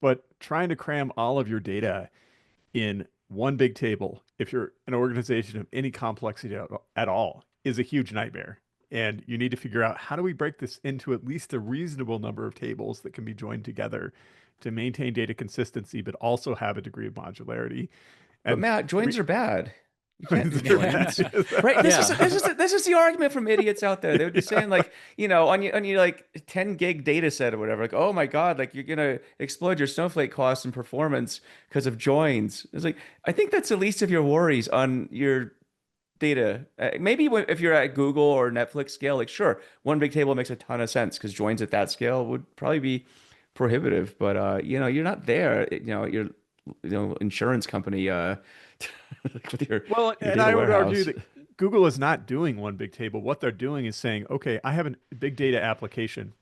Speaker 2: but trying to cram all of your data in one big table, if you're an organization of any complexity at all, is a huge nightmare. And you need to figure out how do we break this into at least a reasonable number of tables that can be joined together to maintain data consistency, but also have a degree of modularity.
Speaker 3: But
Speaker 2: And
Speaker 3: Matt, joins are bad. You can't do
Speaker 2: they're bad.
Speaker 3: joins, right? This is
Speaker 1: Yeah.
Speaker 3: this is this is the argument from idiots out there. They would be
Speaker 2: Yeah.
Speaker 3: saying like, on your like 10 gig data set or whatever, like, oh my God, like you're gonna explode your Snowflake costs and performance because of joins. It's like I think that's the least of your worries on your data. Maybe if you're at Google or Netflix scale, like sure, one big table makes a ton of sense because joins at that scale would probably be prohibitive. But you're not there. You're insurance company with
Speaker 2: Well,
Speaker 3: your
Speaker 2: and
Speaker 3: data
Speaker 2: I would argue
Speaker 3: warehouse.
Speaker 2: that Google is not doing one big table. What they're doing is saying, okay, I have a big data application.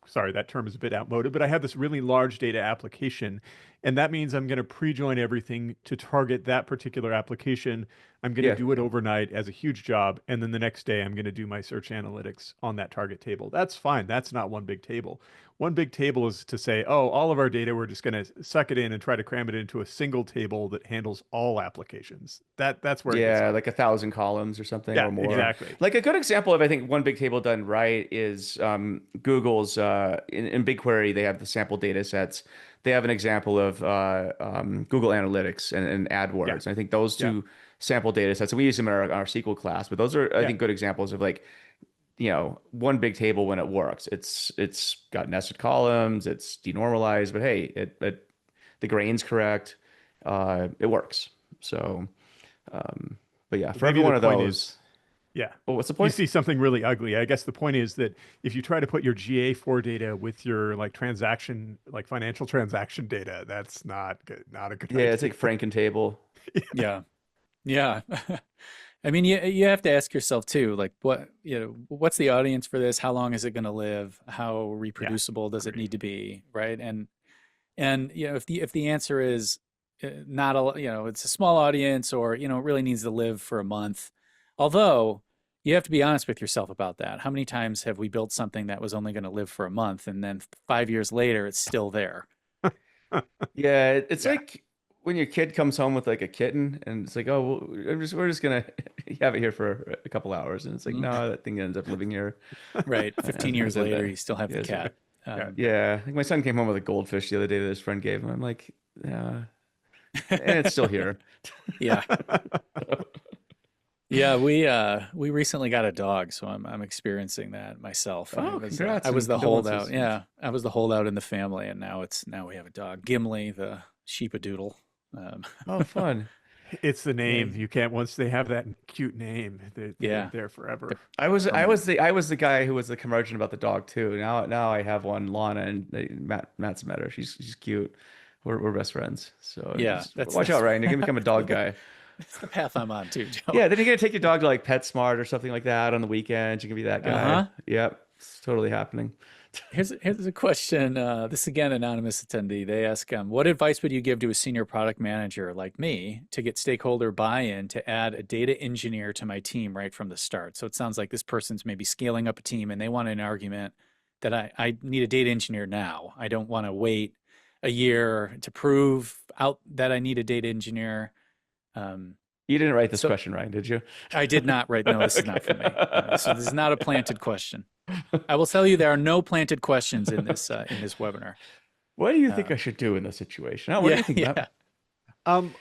Speaker 2: Sorry, that term is a bit outmoded, but I have this really large data application And that means I'm going to pre-join everything to target that particular application. I'm going to
Speaker 3: Yeah.
Speaker 2: do it overnight as a huge job. And then the next day, I'm going to do my search analytics on that target table. That's fine. That's not one big table. One big table is to say, oh, all of our data, we're just going to suck it in and try to cram it into a single table that handles all applications. That's where it gets
Speaker 3: Yeah,
Speaker 2: hard.
Speaker 3: like 1,000 columns or something
Speaker 2: Yeah,
Speaker 3: or more.
Speaker 2: exactly.
Speaker 3: Like a good example of, I think, one big table done right is Google's in BigQuery, they have the sample data sets. They have an example of Google Analytics and
Speaker 2: Yeah,
Speaker 3: AdWords. And I think those
Speaker 2: yeah,
Speaker 3: two sample data sets, and we use them in our SQL class, but those are, I
Speaker 2: yeah.
Speaker 3: think, good examples of like, one big table when it works. It's got nested columns, it's denormalized, but hey, it the grain's correct. It works. So. Um, but yeah,
Speaker 2: But
Speaker 3: for
Speaker 2: maybe
Speaker 3: every
Speaker 2: the
Speaker 3: one of
Speaker 2: point
Speaker 3: those,
Speaker 2: is, yeah,
Speaker 3: well, what's the
Speaker 2: if you
Speaker 3: point?
Speaker 2: see something really ugly, I guess the point is that if you try to put your GA4 data with your like financial transaction data, that's not good, not a good
Speaker 3: Yeah, it's
Speaker 2: idea.
Speaker 3: like Franken table.
Speaker 1: Yeah. Yeah. I mean, you have to ask yourself too, like what's the audience for this? How long is it going to live? How
Speaker 2: Yeah,
Speaker 1: reproducible does it
Speaker 2: agreed.
Speaker 1: need to be, right? And if the answer is not a it's a small audience, or it really needs to live for a month. Although you have to be honest with yourself about that. How many times have we built something that was only going to live for a month, and then 5 years later it's still there?
Speaker 3: Yeah, it's
Speaker 2: Yeah,
Speaker 3: like when your kid comes home with like a kitten, and it's like, oh, well, we're just gonna have it here for a couple hours, and it's like,
Speaker 1: Mhm.
Speaker 3: no, that thing ends up living here.
Speaker 1: Right. 15 years
Speaker 3: As a,
Speaker 1: later, you still have the
Speaker 3: yes,
Speaker 1: cat.
Speaker 2: yeah,
Speaker 1: Um,
Speaker 3: yeah. Like my son came home with a goldfish the other day that his friend gave him. I'm like, yeah, and it's still here.
Speaker 1: yeah. Yeah, we recently got a dog, so I'm experiencing that myself. I
Speaker 3: Oh,
Speaker 1: was I
Speaker 3: congrats
Speaker 1: was
Speaker 3: and
Speaker 1: the holdout.
Speaker 3: condolences.
Speaker 1: Yeah, I was the holdout in the family, and now we have a dog, Gimli, the sheepadoodle. Um,
Speaker 3: Oh, fun.
Speaker 2: it's the
Speaker 1: yeah,
Speaker 2: name. You can't once they have that cute name, they're
Speaker 1: yeah,
Speaker 2: there forever.
Speaker 1: they're
Speaker 3: I
Speaker 1: permanent.
Speaker 3: was the guy who was the curmudgeon about the dog too. Now I have one, Lana, and Matt's met her. She's cute. We're best friends. So
Speaker 1: Yeah,
Speaker 3: just
Speaker 1: that's
Speaker 3: watch out, Ryan. You're gonna become a dog
Speaker 1: the,
Speaker 3: guy.
Speaker 1: that's the path I'm on too, Joe.
Speaker 3: Yeah, then you're gonna take your dog to like PetSmart or something like that on the weekends. You can be that guy.
Speaker 1: Uh-huh.
Speaker 3: Yep, it's totally happening.
Speaker 1: Here's a question. This again, anonymous attendee. They ask, what advice would you give to a senior product manager like me to get stakeholder buy-in to add a data engineer to my team right from the start? So it sounds like this person's maybe scaling up a team and they want an argument that I need a data engineer now. I don't want to wait a year to prove out that I need a data engineer. Um,
Speaker 3: You didn't write this
Speaker 1: so
Speaker 3: question, Ryan, did you?
Speaker 1: I did not write. No, this is not for me. This is
Speaker 3: Okay.
Speaker 1: not a planted question. I will tell you there are no planted questions in this webinar.
Speaker 3: What do you think
Speaker 1: Uh,
Speaker 3: I should do in this situation? Oh, what do
Speaker 1: yeah,
Speaker 3: you think, Matt?
Speaker 1: yeah,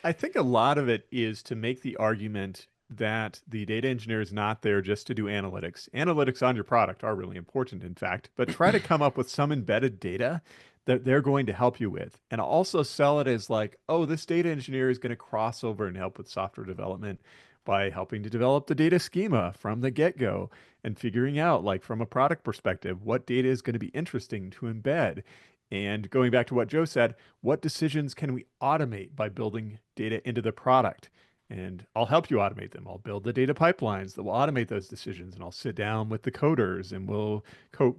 Speaker 2: I think a lot of it is to make the argument that the data engineer is not there just to do analytics. Analytics on your product are really important, in fact, but try to come up with some embedded data that they're going to help you with. And also sell it as like, oh, this data engineer is going to cross over and help with software development by helping to develop the data schema from the get-go and figuring out, like, from a product perspective, what data is going to be interesting to embed. And going back to what Joe said, what decisions can we automate by building data into the product? And I'll help you automate them. I'll build the data pipelines that will automate those decisions. And I'll sit down with the coders and we'll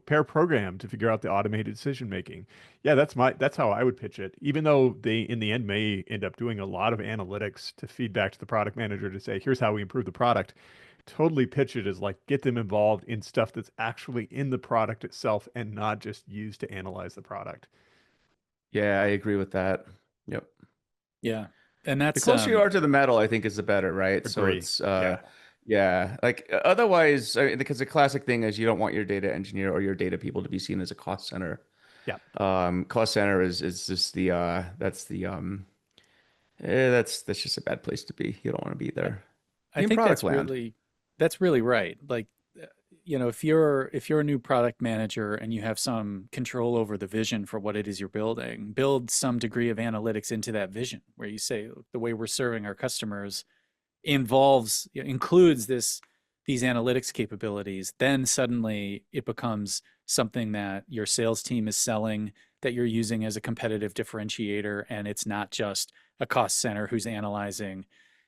Speaker 2: pair program to figure out the automated decision making. Yeah, that's how I would pitch it. Even though they in the end may end up doing a lot of analytics to feed back to the product manager to say, here's how we improve the product. Totally pitch it as like get them involved in stuff that's actually in the product itself and not just used to analyze the product.
Speaker 3: Yeah, I agree with that. Yep.
Speaker 1: yeah. And
Speaker 3: The
Speaker 1: that's
Speaker 3: closer you are to the metal, I think is the better, right? So
Speaker 2: Agree.
Speaker 3: it's
Speaker 2: Yeah.
Speaker 3: yeah, like otherwise, I mean, because the classic thing is you don't want your data engineer or your data people to be seen as a cost center.
Speaker 2: Yeah.
Speaker 3: Cost center is just the that's the that's just a bad place to be. You don't want to be
Speaker 1: I,
Speaker 3: there.
Speaker 1: I
Speaker 3: Be in
Speaker 1: think
Speaker 3: product land.
Speaker 1: that's really right. Like, if you're a new product manager and you have some control over the vision for what it is you're building, build some degree of analytics into that vision where you say the way we're serving our customers includes these analytics capabilities. Then suddenly it becomes something that your sales team is selling, that you're using as a competitive differentiator, and it's not just a cost center who's analyzing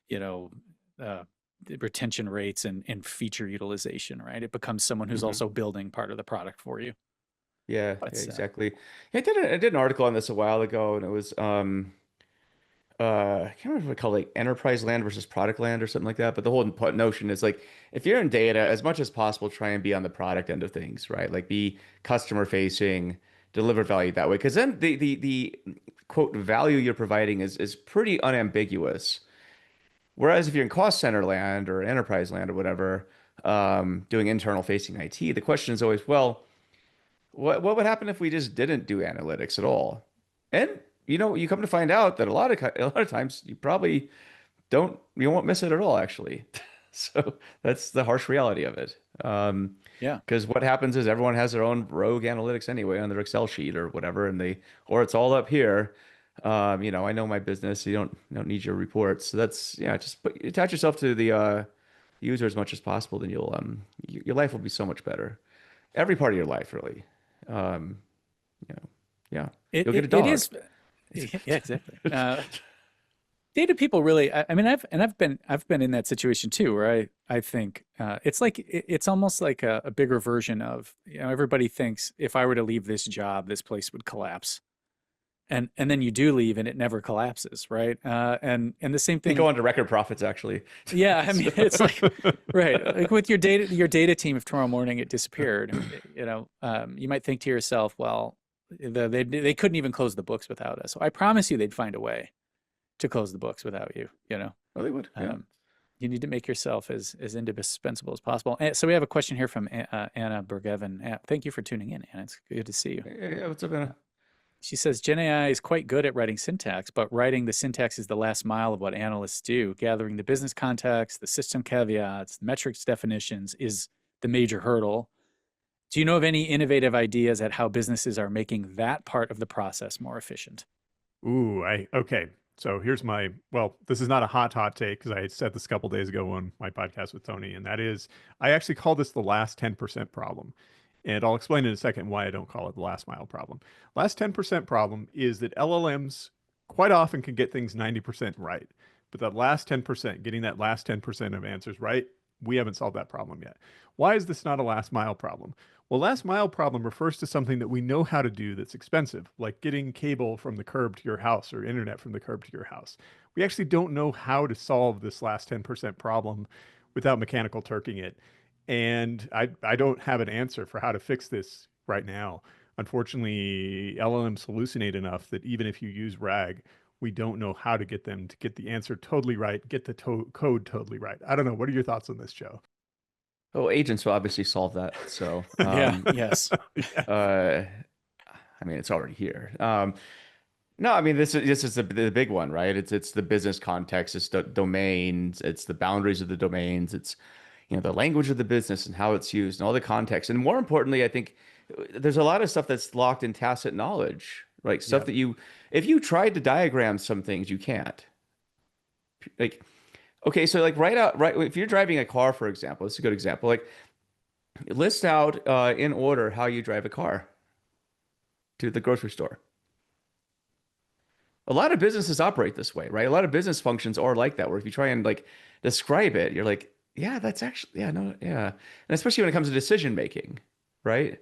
Speaker 1: you know uh, retention rates and feature utilization, right? It becomes someone who's
Speaker 3: Hmm.
Speaker 1: also building part of the product for you.
Speaker 3: Yeah, yeah,
Speaker 1: But
Speaker 3: exactly. I did an article on this a while ago, and it was I can't remember what I call it, like enterprise land versus product land or something like that. But the whole notion is like if you're in data, as much as possible, try and be on the product end of things, right? Like be customer facing, deliver value that way. Because then the quote value you're providing is pretty unambiguous. Whereas if you're in cost center land or enterprise land or whatever, doing internal facing IT, the question is always, well, what would happen if we just didn't do analytics at all? And you come to find out that a lot of times you won't miss it at all, actually. So that's the harsh reality of it.
Speaker 1: yeah.
Speaker 3: Because what happens is everyone has their own rogue analytics anyway on their Excel sheet or whatever, or it's all up here. I know my business. You don't need your reports. So that's yeah, just attach yourself to the user as much as possible, then your life will be so much better. Every part of your life, really. Um, you know, yeah, you'll get a
Speaker 1: It
Speaker 3: dog.
Speaker 1: is. Yeah, exactly. Data people really. I mean, I've been in that situation too, where I think it's like it's almost like a bigger version of everybody thinks if I were to leave this job, this place would collapse, and then you do leave and it never collapses, right? And the same
Speaker 3: You go
Speaker 1: thing.
Speaker 3: on to record profits, actually.
Speaker 1: Yeah, I mean,
Speaker 3: So,
Speaker 1: it's like right, like with your data team. If tomorrow morning it disappeared, you might think to yourself, well, they couldn't even close the books without us. So I promise you, they'd find a way to close the books without you.
Speaker 3: well, they would, yeah.
Speaker 1: Um, you need to make yourself as indispensable as possible. And so we have a question here from Anna Bergevin. Thank you for tuning in, Anna. It's good to see you.
Speaker 3: Yeah, what's up, Anna?
Speaker 1: She says Gen AI is quite good at writing syntax, but writing the syntax is the last mile of what analysts do. Gathering the business context, the system caveats, the metrics definitions is the major hurdle. Do you know of any innovative ideas at how businesses are making that part of the process more efficient?
Speaker 2: Ooh, okay. So here's well, this is not a hot take because I said this a couple days ago on my podcast with Tony, and that is I actually call this the last 10% problem. And I'll explain in a second why I don't call it the last mile problem. Last 10% problem is that LLMs quite often can get things 90% right. But that last 10%, getting that last 10% of answers right, we haven't solved that problem yet. Why is this not a last mile problem? Well, last mile problem refers to something that we know how to do that's expensive, like getting cable from the curb to your house or internet from the curb to your house. We actually don't know how to solve this last 10% problem without mechanical turking it. And I don't have an answer for how to fix this right now. Unfortunately, LLMs hallucinate enough that even if you use RAG, we don't know how to get them to get the answer totally right, get the code totally right. I don't know. What are your thoughts on this, Joe?
Speaker 3: Oh, agents will obviously solve that. So,
Speaker 1: Yeah, yes.
Speaker 2: Yeah.
Speaker 3: uh, I mean, it's already here. No, I mean this is the big one, right? It's the business context, it's the domains, it's the boundaries of the domains, it's the language of the business and how it's used and all the context. And more importantly, I think there's a lot of stuff that's locked in tacit knowledge, right? Stuff
Speaker 2: Yeah.
Speaker 3: that if you tried to diagram some things, you can't. Like, okay, so like right, if you're driving a car, for example, it's a good example. Like, list out in order how you drive a car to the grocery store. A lot of businesses operate this way, right? A lot of business functions are like that, where if you try and like describe it, you're like, yeah, that's actually, yeah, no, yeah. And especially when it comes to decision making, right?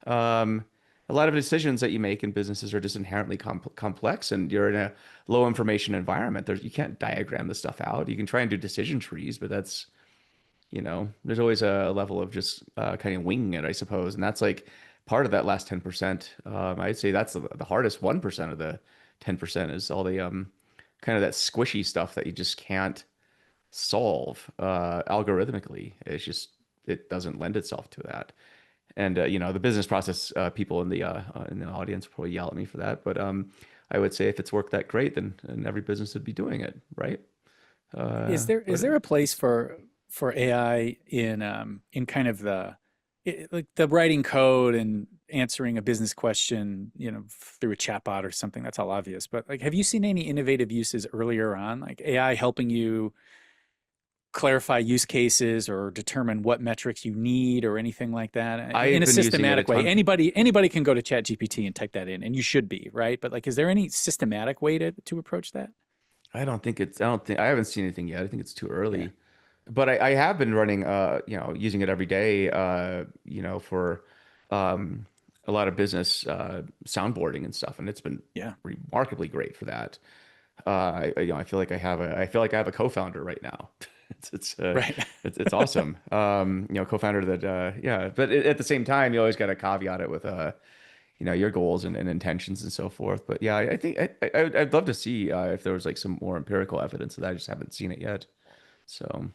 Speaker 3: Um, a lot of decisions that you make in businesses are just inherently complex, and you're in a low information environment. You can't diagram the stuff out. You can try and do decision trees, but there's always a level of just kind of winging it, I suppose. And that's like part of that last 10%. I'd say that's the hardest 1% of the 10% is all the kind of that squishy stuff that you just can't solve algorithmically. It doesn't lend itself to that. And the business process people in the audience will probably yell at me for that, but I would say if it's worked that great, then every business would be doing it, right?
Speaker 1: Is
Speaker 3: But
Speaker 1: there a place for AI in kind of like the writing code and answering a business question, through a chatbot or something? That's all obvious. But like, have you seen any innovative uses earlier on, like AI helping you clarify use cases or determine what metrics you need or anything like that in
Speaker 3: I've
Speaker 1: a
Speaker 3: been using it a
Speaker 1: systematic way?
Speaker 3: ton.
Speaker 1: Anybody can go to ChatGPT and type that in, and you should be, right? But like, is there any systematic way to approach that?
Speaker 3: I haven't seen anything yet. I think it's too
Speaker 1: Yeah.
Speaker 3: early. But I have been running, using it every day, for um, a lot of business soundboarding and stuff, and it's been
Speaker 1: Yeah.
Speaker 3: remarkably great for that. I feel like I have a co-founder right now. It's it's uh,
Speaker 1: Right.
Speaker 3: it's awesome. Co-founder that yeah, but at the same time, you always got to caveat it with your goals and intentions and so forth. But yeah, I think I'd love to see if there was like some more empirical evidence of that. I just haven't seen it yet. So,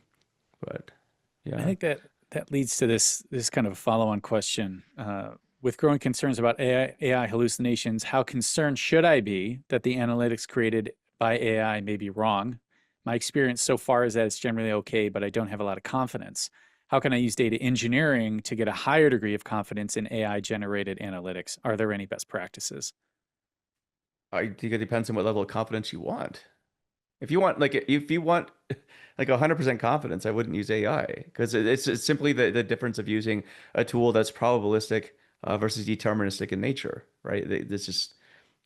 Speaker 3: but
Speaker 1: I
Speaker 3: yeah.
Speaker 1: think that leads to this kind of follow-on question. With growing concerns about AI hallucinations, how concerned should I be that the analytics created by AI may be wrong? My experience so far is that it's generally okay, but I don't have a lot of confidence. How can I use data engineering to get a higher degree of confidence in AI-generated analytics? Are there any best practices?
Speaker 3: I think it depends on what level of confidence you want. If you want like 100% confidence, I wouldn't use AI because it's simply the difference of using a tool that's probabilistic versus deterministic in nature, right? This just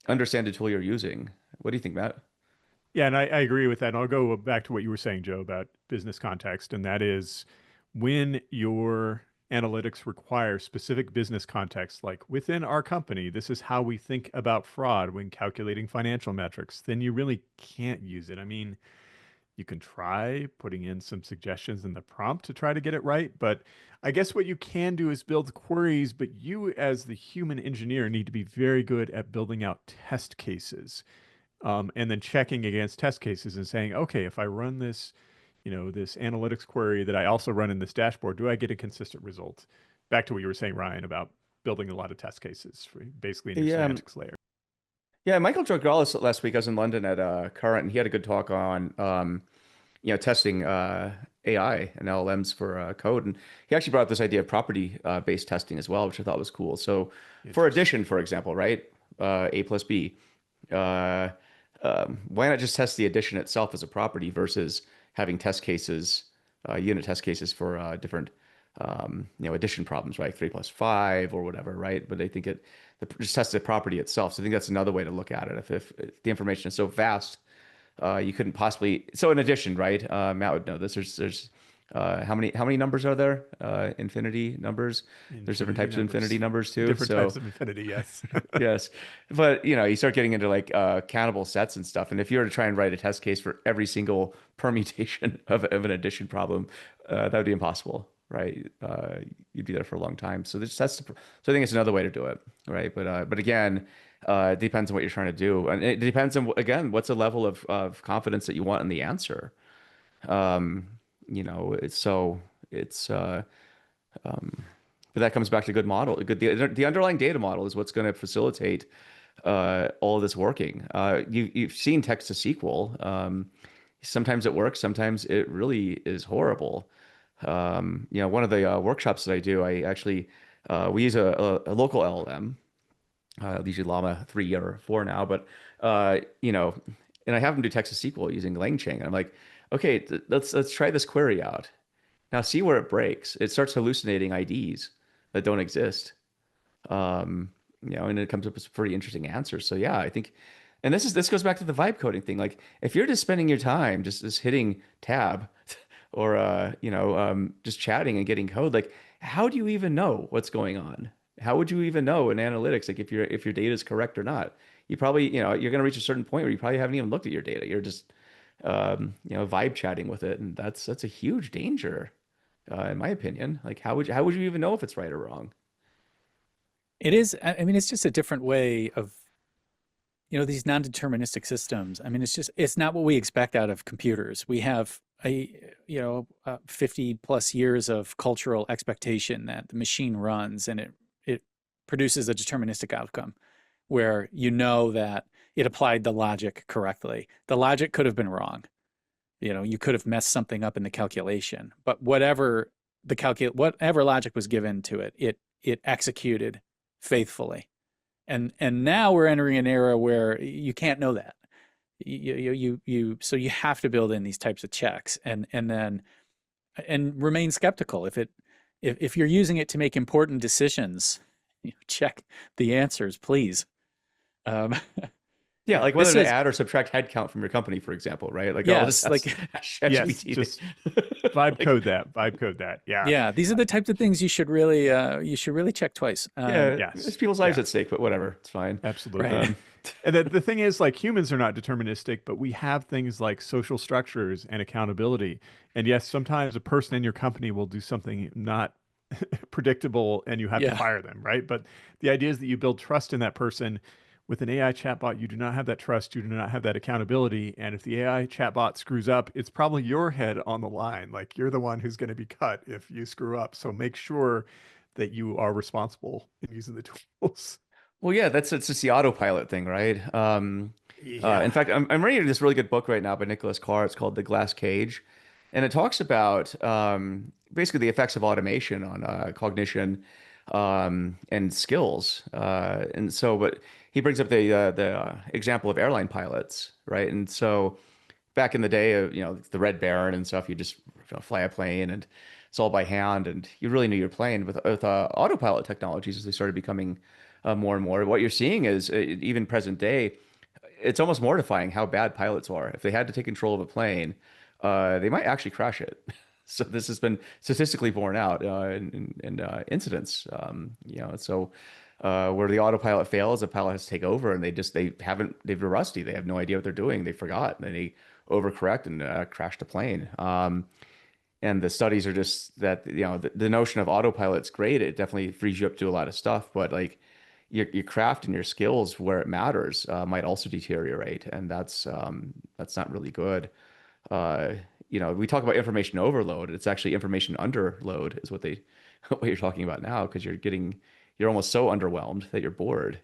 Speaker 3: understand the tool you're using. What do you think, Matt?
Speaker 2: Yeah, and I agree with that. And I'll go back to what you were saying, Joe, about business context. And that is when your analytics require specific business context, like within our company, this is how we think about fraud when calculating financial metrics, then you really can't use it. I mean, you can try putting in some suggestions in the prompt to try to get it right. But I guess what you can do is build queries, but you, as the human engineer, need to be very good at building out test cases, and then checking against test cases and saying, okay, if I run this, this analytics query that I also run in this dashboard, do I get a consistent result? Back to what you were saying, Ryan, about building a lot of test cases for basically in your
Speaker 3: Yeah,
Speaker 2: semantics layer.
Speaker 3: yeah. Michael Georgalis last week, I was in London at Current, and he had a good talk on testing AI and LLMs for code. And he actually brought up this idea of property based testing as well, which I thought was cool. So for
Speaker 2: Interesting.
Speaker 3: addition, for example, right? A plus B. Uh, why not just test the addition itself as a property versus having test cases, unit test cases for different, addition problems, right? 3 plus 5 or whatever, right? But I think just test the property itself. So I think that's another way to look at it. If the information is so vast, you couldn't possibly. So in addition, right? Matt would know this. There's how many numbers are there? Infinity numbers. There's different
Speaker 2: Infinity
Speaker 3: types of infinity
Speaker 2: numbers.
Speaker 3: numbers too.
Speaker 2: Different types
Speaker 3: So
Speaker 2: of infinity, yes.
Speaker 3: yes, but you start getting into like countable sets and stuff. And if you were to try and write a test case for every single permutation of an addition problem, that would be impossible, right? You'd be there for a long time. So so I think it's another way to do it, right? But again, it depends on what you're trying to do, and it depends on again what's the level of confidence that you want in the answer. Um, it's but that comes back to good model. The underlying data model is what's going to facilitate all of this working. You've seen text to SQL. Sometimes it works, sometimes it really is horrible. One of the workshops that I do, I actually we use a local LLM, usually Llama 3 or 4 now, but and I have them do text to SQL using LangChain. And I'm like, okay, let's try this query out. Now see where it breaks. It starts hallucinating IDs that don't exist. And it comes up with some pretty interesting answers. So yeah, I think, and this goes back to the vibe coding thing. Like if you're just spending your time just hitting tab or just chatting and getting code, like how do you even know what's going on? How would you even know in analytics, like if your data is correct or not? You probably, you're going to reach a certain point where you probably haven't even looked at your data. You're just, vibe chatting with it, and that's a huge danger, in my opinion. Like how would you even know if it's right or wrong?
Speaker 1: It is, I mean, it's just a different way of, these non-deterministic systems. I mean, it's not what we expect out of computers. We have 50 plus years of cultural expectation that the machine runs and it produces a deterministic outcome where you know that it applied the logic correctly. The logic could have been wrong. You could have messed something up in the calculation, but whatever logic was given to it executed faithfully. And now we're entering an era where you can't know that. So you have to build in these types of checks and remain skeptical. If you're using it to make important decisions, check the answers, please. Um,
Speaker 3: Yeah, like
Speaker 1: This
Speaker 3: whether to
Speaker 1: is,
Speaker 3: add or subtract headcount from your company, for example, right? Like, I'll
Speaker 1: yes,
Speaker 3: just ask,
Speaker 1: like,
Speaker 3: ask
Speaker 2: Yes,
Speaker 3: ChatGPT
Speaker 2: just
Speaker 3: to,
Speaker 2: vibe
Speaker 3: like,
Speaker 2: code that. Vibe code that. Yeah.
Speaker 1: yeah, these are the types of things you should really check twice.
Speaker 3: yeah,
Speaker 2: Yes.
Speaker 3: there's people's lives
Speaker 2: Yeah.
Speaker 3: at stake, but whatever, it's fine.
Speaker 1: Right.
Speaker 2: Absolutely. And the thing is, like, humans are not deterministic, but we have things like social structures and accountability. And yes, sometimes a person in your company will do something not predictable and you have to
Speaker 1: Yeah.
Speaker 2: fire them, right? But the idea is that you build trust in that person. With an AI chatbot, you do not have that trust, you do not have that accountability. And if the AI chatbot screws up, it's probably your head on the line. Like, you're the one who's going to be cut if you screw up. So make sure that you are responsible in using the tools.
Speaker 3: Well, yeah, it's just the autopilot thing, right? In
Speaker 2: Yeah.
Speaker 3: fact, I'm reading this really good book right now by Nicholas Carr. It's called The Glass Cage, and it talks about basically the effects of automation on cognition and skills. And so, but he brings up the example of airline pilots, right? And so, back in the day of, the Red Baron and stuff, you just fly a plane and it's all by hand, and you really knew your plane. With autopilot technologies, as they started becoming more and more, what you're seeing is even present day, it's almost mortifying how bad pilots are. If they had to take control of a plane, they might actually crash it. So this has been statistically borne out in incidents. So where the autopilot fails, the pilot has to take over, and they've been rusty. They have no idea what they're doing. They forgot, and they overcorrect and crash the plane. And the studies are just that, the notion of autopilot's great. It definitely frees you up to do a lot of stuff, but like your craft and your skills where it matters might also deteriorate, and that's not really good. Uh, we talk about information overload. It's actually information underload is what you're talking about now, because you're almost so underwhelmed that you're bored.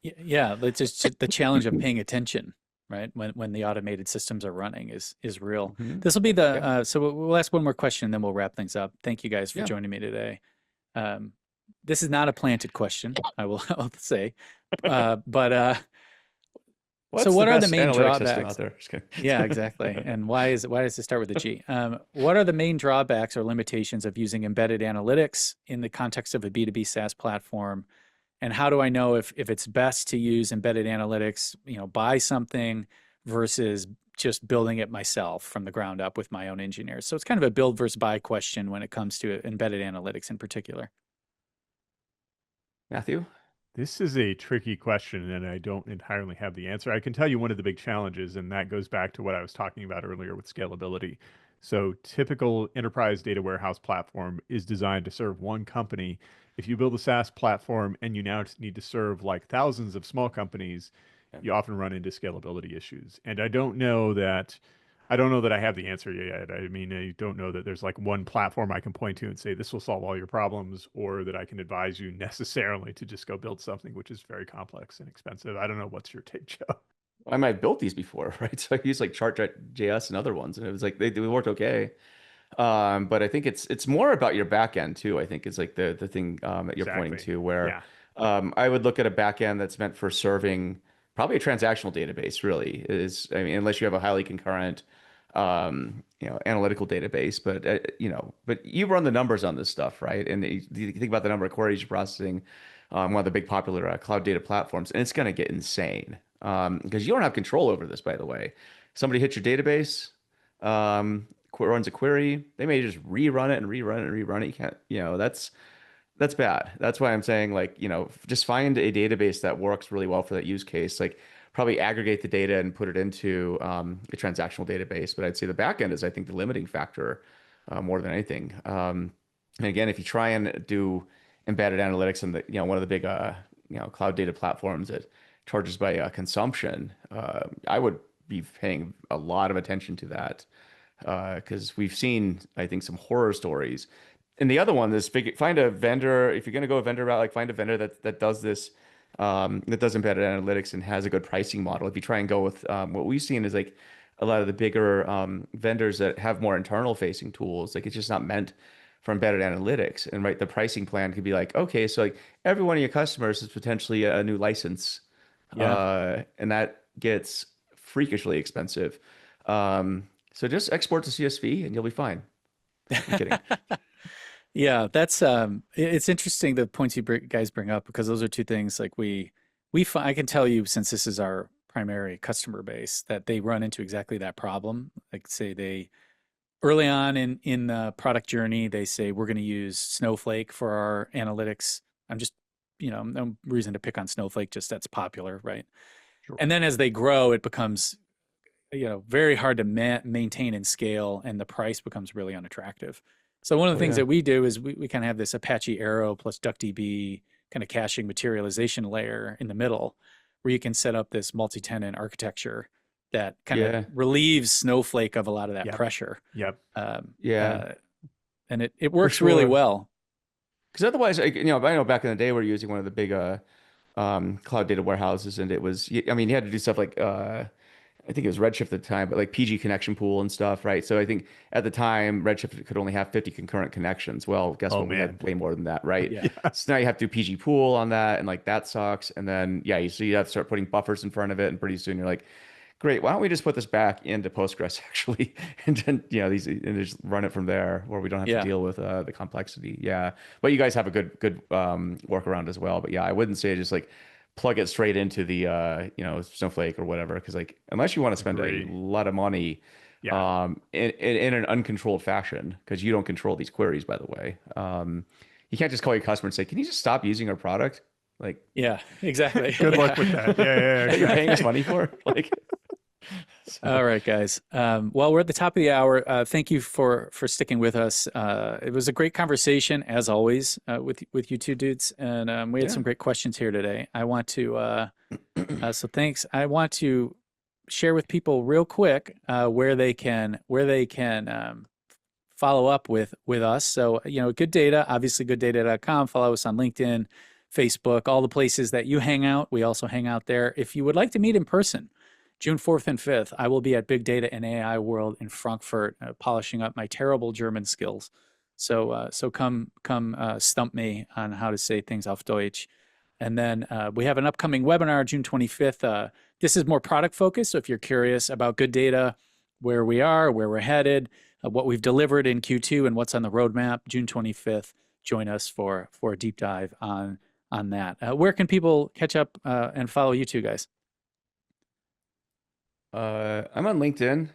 Speaker 1: Yeah, it's just the challenge of paying attention, right? When the automated systems are running is real.
Speaker 3: Mhm.
Speaker 1: This will be the
Speaker 3: Yeah,
Speaker 1: so we'll ask one more question and then we'll wrap things up. Thank you guys for
Speaker 3: yeah.
Speaker 1: joining me today. Um, this is not a planted question, I'll say, but so
Speaker 3: What's the
Speaker 1: what are the
Speaker 3: best
Speaker 1: main
Speaker 3: analytics system out
Speaker 1: drawbacks?
Speaker 3: there? Just
Speaker 1: Yeah, exactly.
Speaker 3: kidding.
Speaker 1: And why does it start with a G? What are the main drawbacks or limitations of using embedded analytics in the context of a B2B SaaS platform? And how do I know if it's best to use embedded analytics, buy something versus just building it myself from the ground up with my own engineers? So it's kind of a build versus buy question when it comes to embedded analytics in particular.
Speaker 3: Matthew?
Speaker 2: This is a tricky question, and I don't entirely have the answer. I can tell you one of the big challenges, and that goes back to what I was talking about earlier with scalability. So, typical enterprise data warehouse platform is designed to serve one company. If you build a SaaS platform and you now need to serve like thousands of small companies,
Speaker 3: Yeah.
Speaker 2: you often run into scalability issues. And I don't know that I have the answer yet. I mean, I don't know that there's like one platform I can point to and say this will solve all your problems, or that I can advise you necessarily to just go build something which is very complex and expensive. I don't know. What's your take, Joe?
Speaker 3: I might have built these before, right? So I used like Chart.js and other ones, and it was like they worked okay. But I think it's more about your back end too. I think is like the thing that you're pointing
Speaker 2: Exactly.
Speaker 3: to, where
Speaker 2: Yeah.
Speaker 3: I would look at a back end that's meant for serving probably a transactional database. Really is, I mean, unless you have a highly concurrent, analytical database. But you run the numbers on this stuff, right? And you think about the number of queries you're processing, one of the big popular cloud data platforms, and it's going to get insane because you don't have control over this, by the way. Somebody hits your database. Runs a query, they may just rerun it and rerun it and rerun it. You can't, that's bad. That's why I'm saying, like, just find a database that works really well for that use case. Like, probably aggregate the data and put it into a transactional database. But I'd say the backend is, I think, the limiting factor more than anything. And again, if you try and do embedded analytics in one of the big cloud data platforms that charges by consumption, I would be paying a lot of attention to that because we've seen, I think, some horror stories. And the other one is find a vendor. If you're going to go a vendor route, like find a vendor that does this, that does embedded analytics and has a good pricing model. If you try and go with what we've seen is like a lot of the bigger vendors that have more internal facing tools, like it's just not meant for embedded analytics. And right, the pricing plan could be like, okay, so like every one of your customers is potentially a new license,
Speaker 1: Yeah.
Speaker 3: and that gets freakishly expensive. So just export to CSV and you'll be fine. I'm kidding.
Speaker 1: Yeah, that's it's interesting the points you guys bring up because those are two things like we I can tell you, since this is our primary customer base, that they run into exactly that problem. Like say they early on in the product journey, they say we're going to use Snowflake for our analytics. I'm just, no reason to pick on Snowflake, just that's popular, right?
Speaker 2: Sure.
Speaker 1: And then as they grow, it becomes, very hard to maintain and scale, and the price becomes really unattractive. So one of the
Speaker 3: Oh
Speaker 1: things
Speaker 3: yeah.
Speaker 1: that we do is we kind of have this Apache Arrow plus DuckDB kind of caching materialization layer in the middle, where you can set up this multi-tenant architecture that kind of
Speaker 3: Yeah.
Speaker 1: relieves Snowflake of a lot of that
Speaker 2: Yep.
Speaker 1: pressure.
Speaker 2: Yep.
Speaker 1: Um,
Speaker 3: Yeah.
Speaker 1: uh, and it
Speaker 3: For
Speaker 1: works really
Speaker 3: sure.
Speaker 1: well.
Speaker 3: Because otherwise, I know back in the day we are using one of the big cloud data warehouses, and it was, I mean, you had to do stuff like I think it was Redshift at the time, but like PG connection pool and stuff, right? So I think at the time Redshift could only have 50 concurrent connections. Well, guess
Speaker 2: Oh
Speaker 3: what? We
Speaker 2: man.
Speaker 3: had way more than that, right?
Speaker 1: Yeah.
Speaker 2: Yeah.
Speaker 3: So now you have to do PG pool on that, and like that sucks. And then yeah, so you have to start putting buffers in front of it, and pretty soon you're like, great, why don't we just put this back into Postgres actually, and then and just run it from there, where we don't have to
Speaker 1: Yeah.
Speaker 3: deal with the complexity. Yeah, but you guys have a good workaround as well. But yeah, I wouldn't say just like plug it straight into the Snowflake or whatever, because like unless you want to spend a
Speaker 2: Agree.
Speaker 3: lot of money
Speaker 2: Yeah.
Speaker 3: in an uncontrolled fashion, because you don't control these queries, by the way. You can't just call your customer and say, can you just stop using our product? Like,
Speaker 1: Yeah, exactly.
Speaker 2: Good luck with
Speaker 1: Yeah.
Speaker 2: that. Yeah, yeah,
Speaker 3: that you're paying us
Speaker 2: exactly.
Speaker 3: money for? Like, so
Speaker 1: All right, guys. Well, we're at the top of the hour. Thank you for sticking with us. It was a great conversation, as always, with you two dudes, and we had
Speaker 3: yeah.
Speaker 1: some great questions here today. I want to so thanks. I want to share with people real quick where they can follow up with us. So, Good Data, obviously gooddata.com. Follow us on LinkedIn, Facebook, all the places that you hang out. We also hang out there. If you would like to meet in person, June 4th and 5th, I will be at Big Data and AI World in Frankfurt, polishing up my terrible German skills. So come stump me on how to say things auf Deutsch. And then we have an upcoming webinar June 25th. This is more product focused. So if you're curious about Good Data, where we are, where we're headed, what we've delivered in Q2, and what's on the roadmap, June 25th, join us for a deep dive on that. Where can people catch up and follow you two guys?
Speaker 3: I'm on LinkedIn.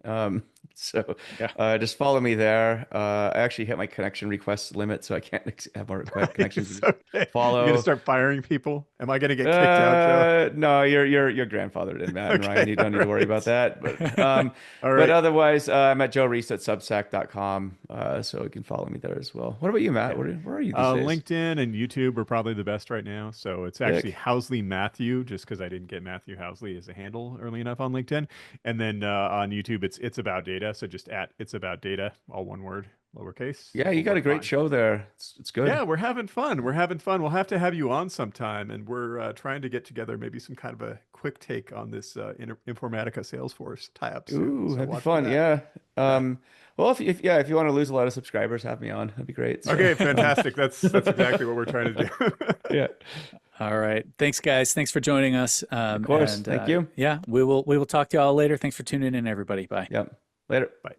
Speaker 3: Um, so
Speaker 1: Yeah.
Speaker 3: just follow me there. I actually hit my connection request limit, so I can't have more connections.
Speaker 2: It's
Speaker 3: Just
Speaker 2: okay. You're gonna
Speaker 3: follow.
Speaker 2: start firing people? Am I gonna get kicked out, Joe?
Speaker 3: No, you're grandfathered in, Matt and Ryan.
Speaker 2: Okay.
Speaker 3: You
Speaker 2: All
Speaker 3: don't need to worry about
Speaker 2: right.
Speaker 3: that. But
Speaker 2: All
Speaker 3: but
Speaker 2: right.
Speaker 3: otherwise, I'm at Joe Reis at Substack.com. So you can follow me there as well. What about you, Matt?
Speaker 2: Yeah.
Speaker 3: Where are you these days?
Speaker 2: LinkedIn and YouTube are probably the best right now. So it's actually
Speaker 3: Sick.
Speaker 2: Housley Matthew, just because I didn't get Matthew Housley as a handle early enough on LinkedIn. And then on YouTube, it's about data. So just at it's about data, all one word, lowercase,
Speaker 3: Yeah, you
Speaker 2: will
Speaker 3: got a
Speaker 2: work
Speaker 3: great
Speaker 2: fine.
Speaker 3: show there. It's good.
Speaker 2: Yeah, we're having fun. We're having fun. We'll have to have you on sometime, and we're trying to get together maybe some kind of a quick take on this Informatica Salesforce tie-up soon.
Speaker 3: Ooh,
Speaker 2: So
Speaker 3: that'd be
Speaker 2: watch for
Speaker 3: fun.
Speaker 2: that.
Speaker 3: Yeah.
Speaker 2: Yeah.
Speaker 3: Well, if you want to lose a lot of subscribers, have me on. That'd be great. So,
Speaker 2: Okay, fantastic. That's exactly what we're trying to do.
Speaker 3: yeah,
Speaker 1: All right. Thanks, guys. Thanks for joining us.
Speaker 3: of course.
Speaker 1: And
Speaker 3: Thank you.
Speaker 1: yeah, we will talk to y'all later. Thanks for tuning in, everybody. Bye.
Speaker 3: Yep. Later.
Speaker 2: Bye.